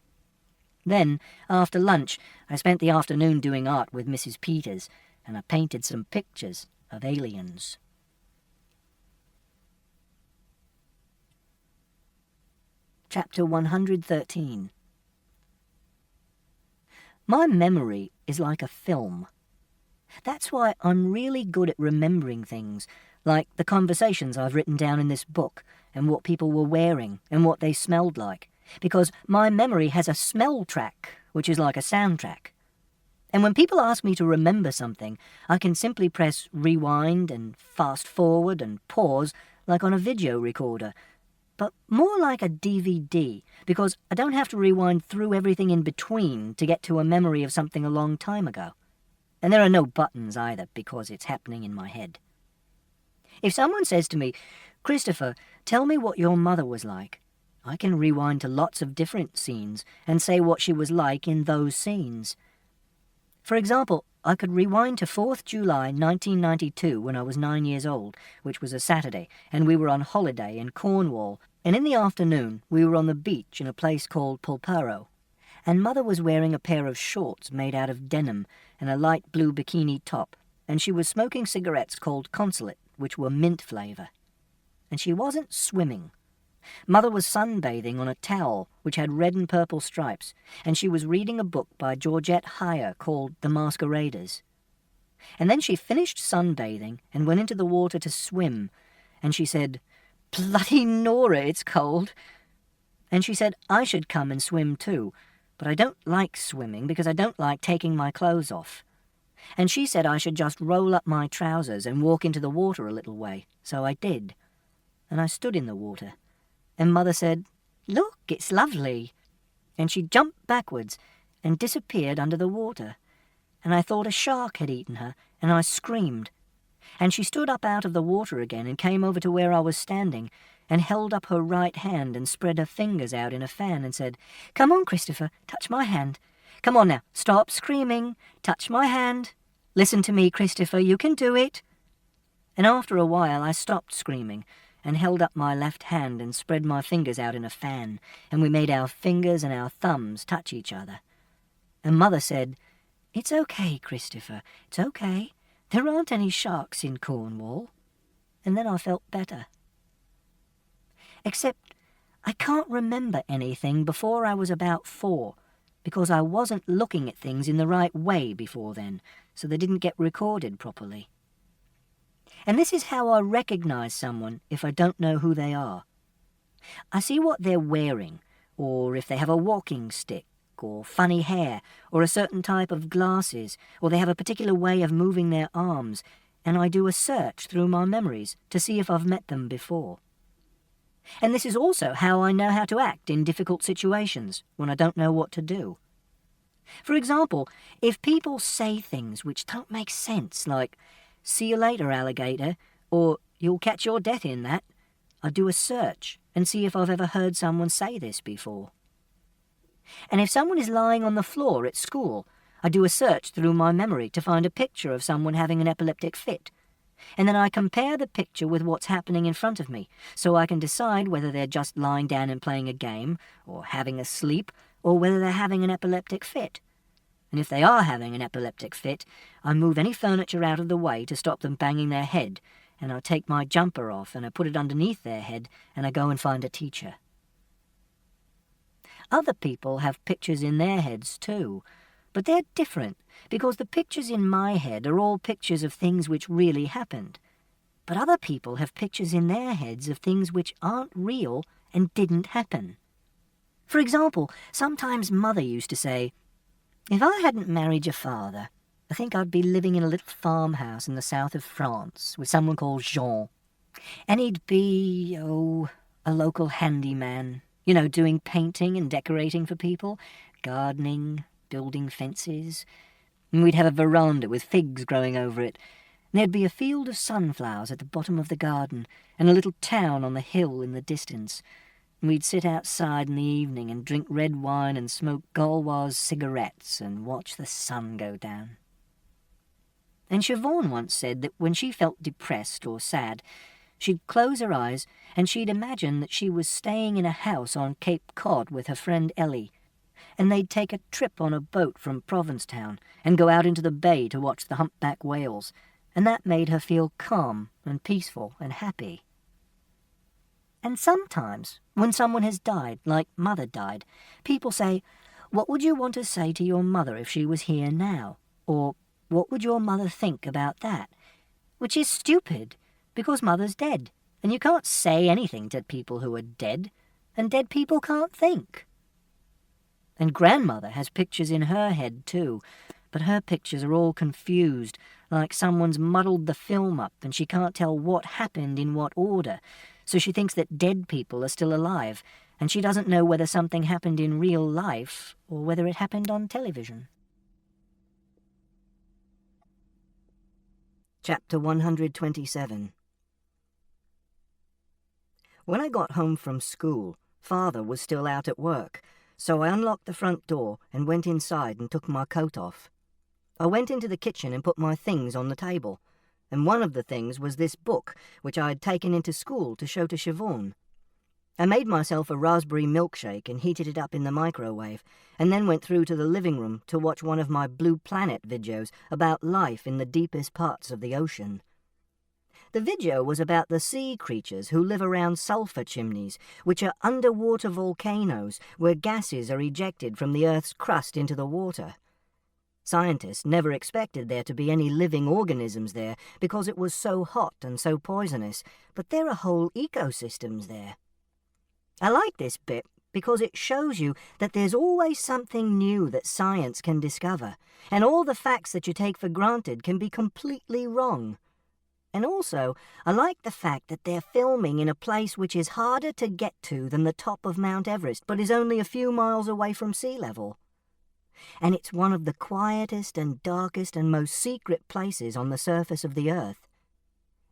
Then, after lunch, I spent the afternoon doing art with Mrs. Peters, and I painted some pictures of aliens. Chapter 113. My memory is like a film. That's why I'm really good at remembering things, like the conversations I've written down in this book, and what people were wearing, and what they smelled like, because my memory has a smell track, which is like a soundtrack. And when people ask me to remember something, I can simply press rewind and fast forward and pause like on a video recorder, but more like a DVD, because I don't have to rewind through everything in between to get to a memory of something a long time ago. And there are no buttons either, because it's happening in my head. If someone says to me, "Christopher, tell me what your mother was like," I can rewind to lots of different scenes and say what she was like in those scenes. For example, I could rewind to 4th July 1992 when I was 9 years old, which was a Saturday, and we were on holiday in Cornwall, and in the afternoon we were on the beach in a place called Polperro, and Mother was wearing a pair of shorts made out of denim and a light blue bikini top, and she was smoking cigarettes called Consulate, which were mint flavour. And she wasn't swimming. Mother was sunbathing on a towel which had red and purple stripes, and she was reading a book by Georgette Heyer called The Masqueraders. And then she finished sunbathing and went into the water to swim, and she said, "Bloody Nora, it's cold." And she said I should come and swim too, but I don't like swimming because I don't like taking my clothes off. And she said I should just roll up my trousers and walk into the water a little way, so I did. And I stood in the water. And Mother said, "Look, it's lovely." And she jumped backwards and disappeared under the water. And I thought a shark had eaten her, and I screamed. And she stood up out of the water again and came over to where I was standing and held up her right hand and spread her fingers out in a fan and said, "Come on, Christopher, touch my hand. Come on now, stop screaming, touch my hand. Listen to me, Christopher, you can do it." And after a while I stopped screaming, and held up my left hand and spread my fingers out in a fan, and we made our fingers and our thumbs touch each other. And Mother said, "It's okay, Christopher, it's okay. There aren't any sharks in Cornwall." And then I felt better. Except I can't remember anything before I was about 4, because I wasn't looking at things in the right way before then, so they didn't get recorded properly. And this is how I recognise someone if I don't know who they are. I see what they're wearing, or if they have a walking stick, or funny hair, or a certain type of glasses, or they have a particular way of moving their arms, and I do a search through my memories to see if I've met them before. And this is also how I know how to act in difficult situations when I don't know what to do. For example, if people say things which don't make sense, like, "See you later, alligator," or "You'll catch your death in that," I do a search and see if I've ever heard someone say this before. And if someone is lying on the floor at school, I do a search through my memory to find a picture of someone having an epileptic fit. And then I compare the picture with what's happening in front of me, so I can decide whether they're just lying down and playing a game, or having a sleep, or whether they're having an epileptic fit. And if they are having an epileptic fit, I move any furniture out of the way to stop them banging their head, and I take my jumper off and I put it underneath their head, and I go and find a teacher. Other people have pictures in their heads too, but they're different, because the pictures in my head are all pictures of things which really happened. But other people have pictures in their heads of things which aren't real and didn't happen. For example, sometimes Mother used to say, "If I hadn't married your father, I think I'd be living in a little farmhouse in the south of France with someone called Jean. And he'd be, a local handyman, doing painting and decorating for people, gardening, building fences. And we'd have a veranda with figs growing over it. And there'd be a field of sunflowers at the bottom of the garden, and a little town on the hill in the distance. And we'd sit outside in the evening and drink red wine and smoke Gauloise cigarettes and watch the sun go down." And Siobhan once said that when she felt depressed or sad, she'd close her eyes and she'd imagine that she was staying in a house on Cape Cod with her friend Ellie, and they'd take a trip on a boat from Provincetown and go out into the bay to watch the humpback whales, and that made her feel calm and peaceful and happy. And sometimes, when someone has died, like Mother died, people say, "What would you want to say to your mother if she was here now?" Or, "What would your mother think about that?" Which is stupid, because Mother's dead, and you can't say anything to people who are dead, and dead people can't think. And Grandmother has pictures in her head too, but her pictures are all confused, like someone's muddled the film up and she can't tell what happened in what order, so she thinks that dead people are still alive, and she doesn't know whether something happened in real life or whether it happened on television. Chapter 127. When I got home from school, Father was still out at work, so I unlocked the front door and went inside and took my coat off. I went into the kitchen and put my things on the table, and one of the things was this book, which I had taken into school to show to Siobhan. I made myself a raspberry milkshake and heated it up in the microwave, and then went through to the living room to watch one of my Blue Planet videos about life in the deepest parts of the ocean. The video was about the sea creatures who live around sulfur chimneys, which are underwater volcanoes where gases are ejected from the Earth's crust into the water. Scientists never expected there to be any living organisms there because it was so hot and so poisonous, but there are whole ecosystems there. I like this bit because it shows you that there's always something new that science can discover, and all the facts that you take for granted can be completely wrong. And also, I like the fact that they're filming in a place which is harder to get to than the top of Mount Everest, but is only a few miles away from sea level. And it's one of the quietest and darkest and most secret places on the surface of the Earth.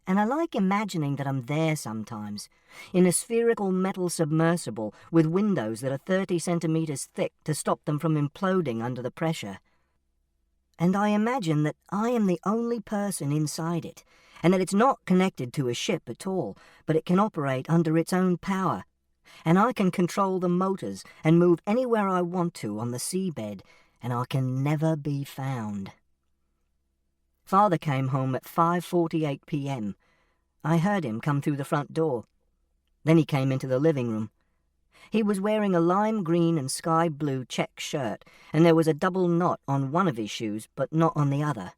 And I like imagining that I'm there sometimes, in a spherical metal submersible with windows that are 30 centimeters thick to stop them from imploding under the pressure. And I imagine that I am the only person inside it, and that it's not connected to a ship at all, but it can operate under its own power, and I can control the motors and move anywhere I want to on the seabed, and I can never be found. Father came home at 5:48 p.m. I heard him come through the front door. Then he came into the living room. He was wearing a lime green and sky blue check shirt, and there was a double knot on one of his shoes, but not on the other.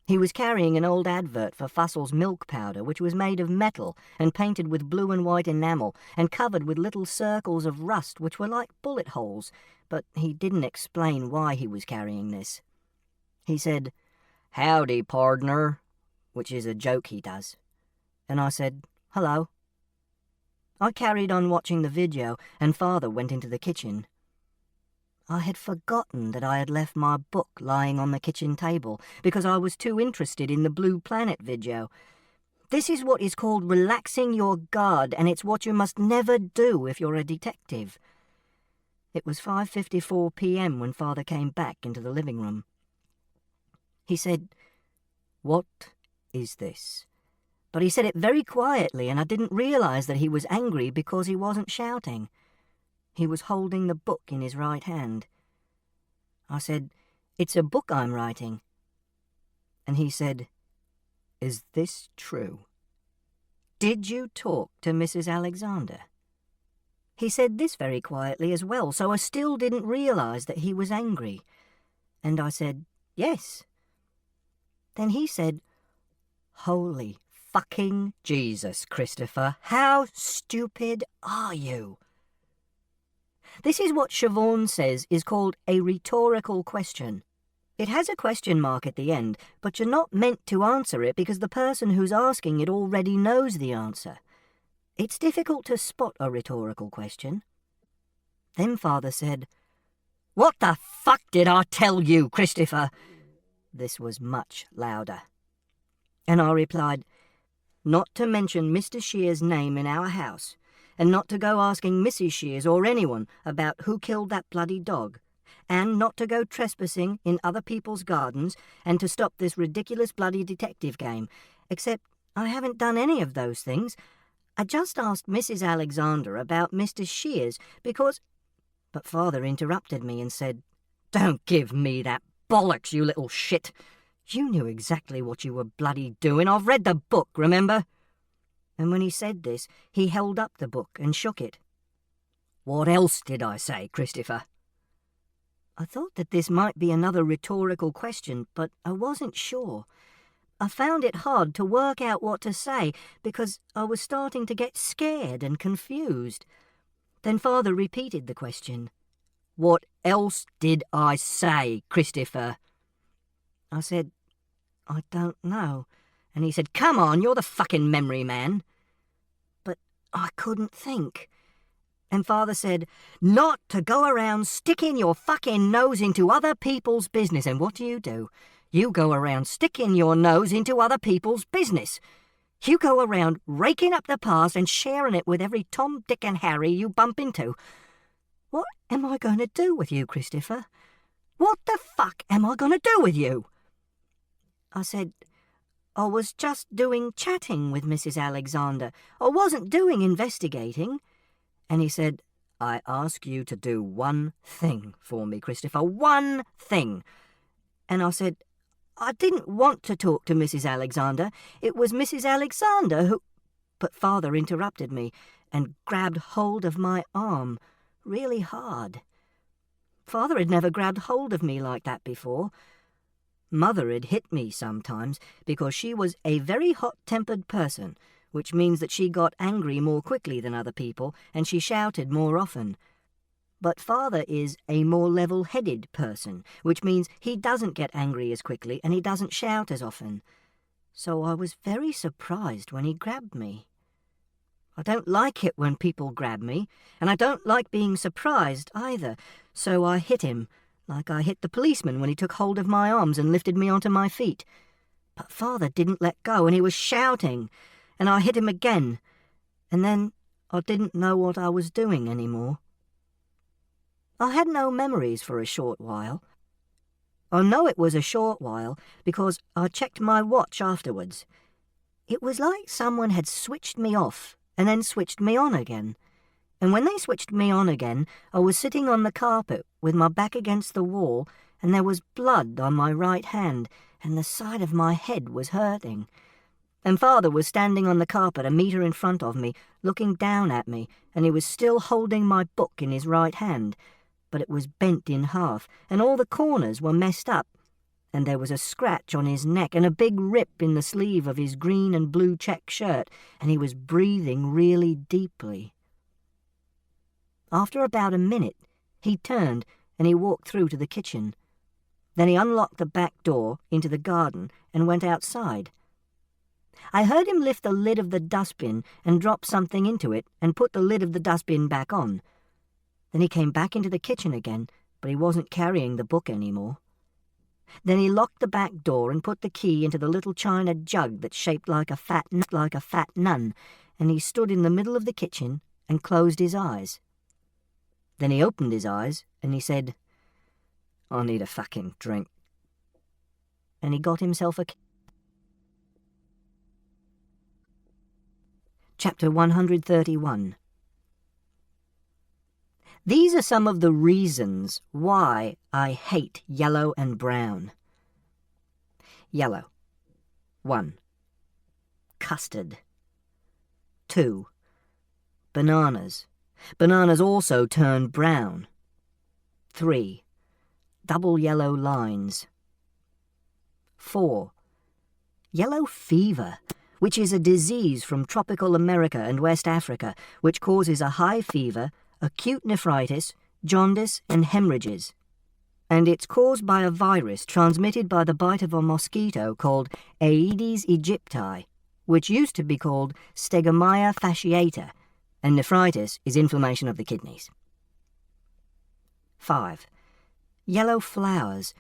He was carrying an old advert for Fussel's milk powder, which was made of metal and painted with blue and white enamel and covered with little circles of rust which were like bullet holes, but he didn't explain why he was carrying this. He said, "Howdy, pardner," which is a joke he does. And I said, "Hello." I carried on watching the video, and Father went into the kitchen. I had forgotten that I had left my book lying on the kitchen table because I was too interested in the Blue Planet video. This is what is called relaxing your guard, and it's what you must never do if you're a detective. It was 5:54 p.m. when Father came back into the living room. He said, "What is this?" But he said it very quietly, and I didn't realize that he was angry because he wasn't shouting. He was holding the book in his right hand. I said, "It's a book I'm writing." And he said, "Is this true? Did you talk to Mrs. Alexander?" He said this very quietly as well, so I still didn't realize that he was angry. And I said, "Yes." Then he said, "Holy fucking Jesus, Christopher, how stupid are you?" This is what Siobhan says is called a rhetorical question. It has a question mark at the end, but you're not meant to answer it because the person who's asking it already knows the answer. It's difficult to spot a rhetorical question. Then Father said, "What the fuck did I tell you, Christopher?" This was much louder. And I replied, "Not to mention Mr. Shear's name in our house, and not to go asking Mrs. Shears or anyone about who killed that bloody dog, and not to go trespassing in other people's gardens, and to stop this ridiculous bloody detective game, except I haven't done any of those things. I just asked Mrs. Alexander about Mr. Shears because—" But Father interrupted me and said, "Don't give me that bollocks, you little shit. You knew exactly what you were bloody doing. I've read the book, remember?" And when he said this, he held up the book and shook it. "What else did I say, Christopher?" I thought that this might be another rhetorical question, but I wasn't sure. I found it hard to work out what to say because I was starting to get scared and confused. Then Father repeated the question. "What else did I say, Christopher?" I said, "I don't know." And he said, "Come on, you're the fucking memory man." But I couldn't think. And Father said, "Not to go around sticking your fucking nose into other people's business." And what do? You go around sticking your nose into other people's business. You go around raking up the past and sharing it with every Tom, Dick and Harry you bump into. What am I going to do with you, Christopher? What the fuck am I going to do with you? I said, "I was just doing chatting with Mrs. Alexander. I wasn't doing investigating." And he said, "I ask you to do one thing for me, Christopher, one thing." And I said, "I didn't want to talk to Mrs. Alexander. It was Mrs. Alexander who—" But Father interrupted me and grabbed hold of my arm really hard. Father had never grabbed hold of me like that before. Mother had hit me sometimes because she was a very hot-tempered person, which means that she got angry more quickly than other people and she shouted more often. But Father is a more level-headed person, which means he doesn't get angry as quickly and he doesn't shout as often. So I was very surprised when he grabbed me. I don't like it when people grab me, and I don't like being surprised either, so I hit him, like I hit the policeman when he took hold of my arms and lifted me onto my feet. But Father didn't let go, and he was shouting, and I hit him again, and then I didn't know what I was doing anymore. I had no memories for a short while. I know it was a short while because I checked my watch afterwards. It was like someone had switched me off and then switched me on again. And when they switched me on again, I was sitting on the carpet with my back against the wall, and there was blood on my right hand, and the side of my head was hurting. And Father was standing on the carpet a metre in front of me, looking down at me, and he was still holding my book in his right hand, but it was bent in half, and all the corners were messed up, and there was a scratch on his neck and a big rip in the sleeve of his green and blue check shirt, and he was breathing really deeply. After about a minute, he turned and he walked through to the kitchen. Then he unlocked the back door into the garden and went outside. I heard him lift the lid of the dustbin and drop something into it and put the lid of the dustbin back on. Then he came back into the kitchen again, but he wasn't carrying the book anymore. Then he locked the back door and put the key into the little china jug that's shaped like a fat nun, and he stood in the middle of the kitchen and closed his eyes. Then he opened his eyes and he said, "I need a fucking drink." And he got himself a... Chapter 131. These are some of the reasons why I hate yellow and brown. Yellow. 1. Custard. 2. Bananas. Bananas also turn brown. 3. Double yellow lines. 4. Yellow fever, which is a disease from tropical America and West Africa, which causes a high fever, acute nephritis, jaundice, and hemorrhages. And it's caused by a virus transmitted by the bite of a mosquito called Aedes aegypti, which used to be called Stegomyia fasciata, and nephritis is inflammation of the kidneys. 5. Yellow flowers,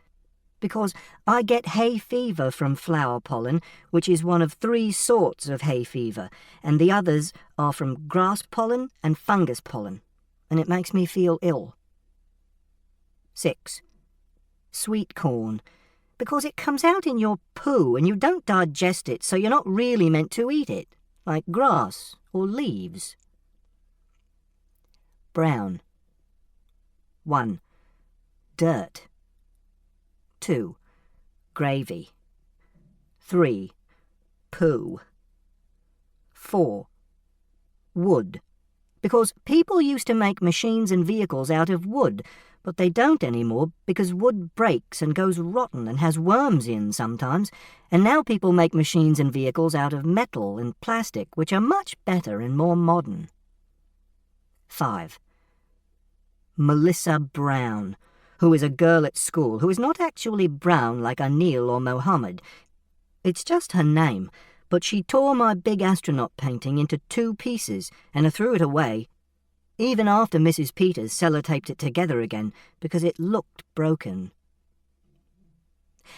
because I get hay fever from flower pollen, which is one of 3 sorts of hay fever, and the others are from grass pollen and fungus pollen, and it makes me feel ill. 6. Sweet corn, because it comes out in your poo and you don't digest it, so you're not really meant to eat it, like grass or leaves. Brown. 1. Dirt. 2. Gravy. 3. Poo. 4. Wood, because people used to make machines and vehicles out of wood, but they don't anymore because wood breaks and goes rotten and has worms in sometimes, and now people make machines and vehicles out of metal and plastic, which are much better and more modern. 5. Melissa Brown, who is a girl at school who is not actually brown like Anil or Mohammed. It's just her name, but she tore my big astronaut painting into 2 pieces and threw it away, even after Mrs. Peters sellotaped it together again because it looked broken.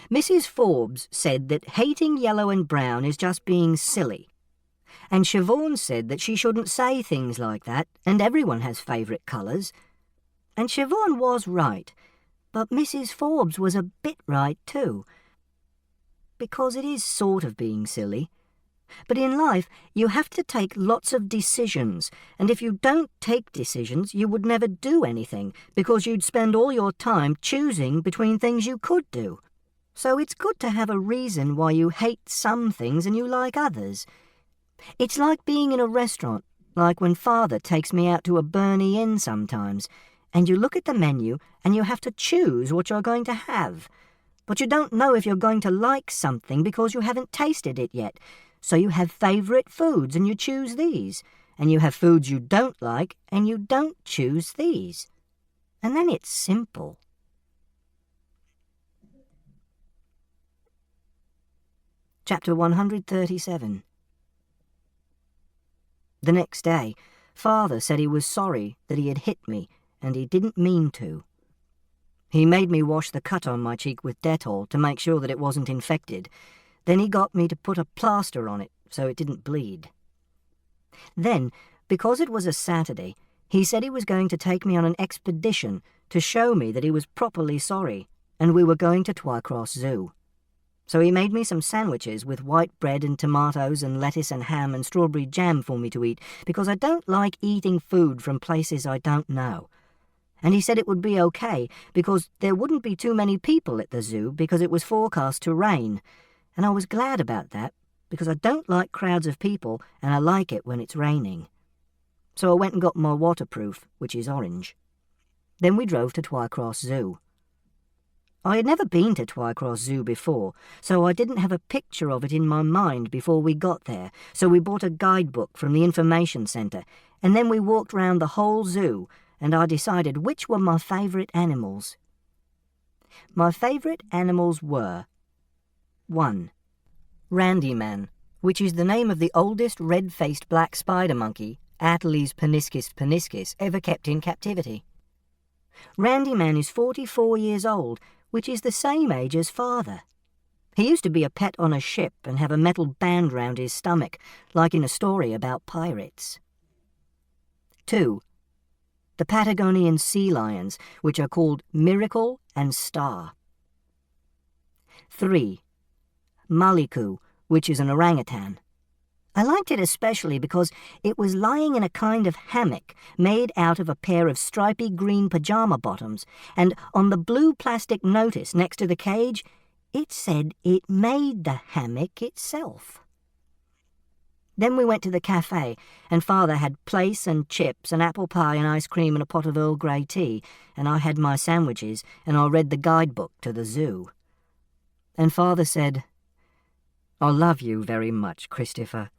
Mrs. Forbes said that hating yellow and brown is just being silly, and Siobhan said that she shouldn't say things like that and everyone has favourite colours. And Siobhan was right, but Mrs. Forbes was a bit right too, because it is sort of being silly. But in life, you have to take lots of decisions, and if you don't take decisions, you would never do anything, because you'd spend all your time choosing between things you could do. So it's good to have a reason why you hate some things and you like others. It's like being in a restaurant, like when Father takes me out to a Burney Inn sometimes, and you look at the menu and you have to choose what you're going to have. But you don't know if you're going to like something because you haven't tasted it yet. So you have favourite foods and you choose these, and you have foods you don't like and you don't choose these. And then it's simple. Chapter 137. The next day, Father said he was sorry that he had hit me, and he didn't mean to. He made me wash the cut on my cheek with Dettol to make sure that it wasn't infected. Then he got me to put a plaster on it so it didn't bleed. Then, because it was a Saturday, he said he was going to take me on an expedition to show me that he was properly sorry, and we were going to Twycross Zoo. So he made me some sandwiches with white bread and tomatoes and lettuce and ham and strawberry jam for me to eat, because I don't like eating food from places I don't know. And he said it would be okay, because there wouldn't be too many people at the zoo because it was forecast to rain. And I was glad about that, because I don't like crowds of people and I like it when it's raining. So I went and got my waterproof, which is orange. Then we drove to Twycross Zoo. I had never been to Twycross Zoo before, so I didn't have a picture of it in my mind before we got there, so we bought a guidebook from the information centre, and then we walked round the whole zoo, and I decided which were my favourite animals. My favourite animals were 1. Randyman, which is the name of the oldest red-faced black spider monkey, Ateles paniscus paniscus, ever kept in captivity. Randyman is 44 years old, which is the same age as Father. He used to be a pet on a ship and have a metal band round his stomach, like in a story about pirates. 2. The Patagonian sea lions, which are called Miracle and Star. 3. Maliku, which is an orangutan. I liked it especially because it was lying in a kind of hammock made out of a pair of stripy green pajama bottoms, and on the blue plastic notice next to the cage, it said it made the hammock itself. Then we went to the cafe, and Father had plaice and chips and apple pie and ice cream and a pot of Earl Grey tea, and I had my sandwiches, and I read the guidebook to the zoo. And Father said, "I love you very much, Christopher.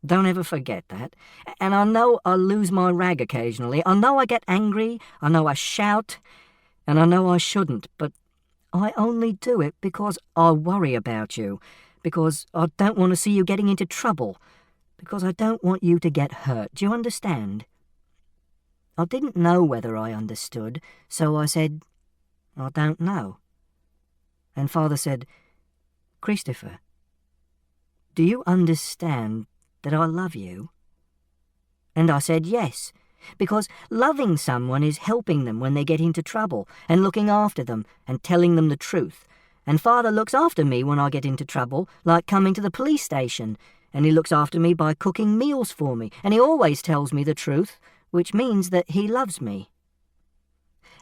Don't ever forget that. And I know I lose my rag occasionally. I know I get angry. I know I shout. And I know I shouldn't. But I only do it because I worry about you. Because I don't want to see you getting into trouble. Because I don't want you to get hurt. Do you understand?" I didn't know whether I understood, so I said, "I don't know." And Father said, "Christopher, do you understand that I love you?" And I said yes, because loving someone is helping them when they get into trouble, and looking after them, and telling them the truth. And Father looks after me when I get into trouble, like coming to the police station, and he looks after me by cooking meals for me, and he always tells me the truth, which means that he loves me.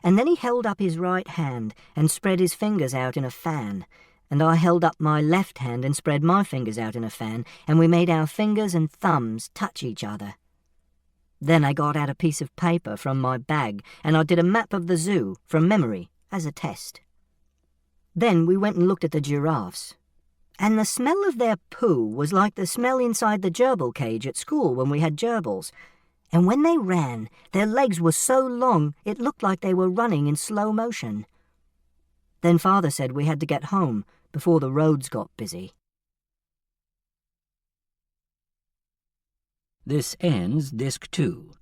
And then he held up his right hand and spread his fingers out in a fan, and I held up my left hand and spread my fingers out in a fan, and we made our fingers and thumbs touch each other. Then I got out a piece of paper from my bag, and I did a map of the zoo from memory as a test. Then we went and looked at the giraffes, and the smell of their poo was like the smell inside the gerbil cage at school when we had gerbils, and when they ran, their legs were so long it looked like they were running in slow motion. Then Father said we had to get home before the roads got busy. This ends Disc 2.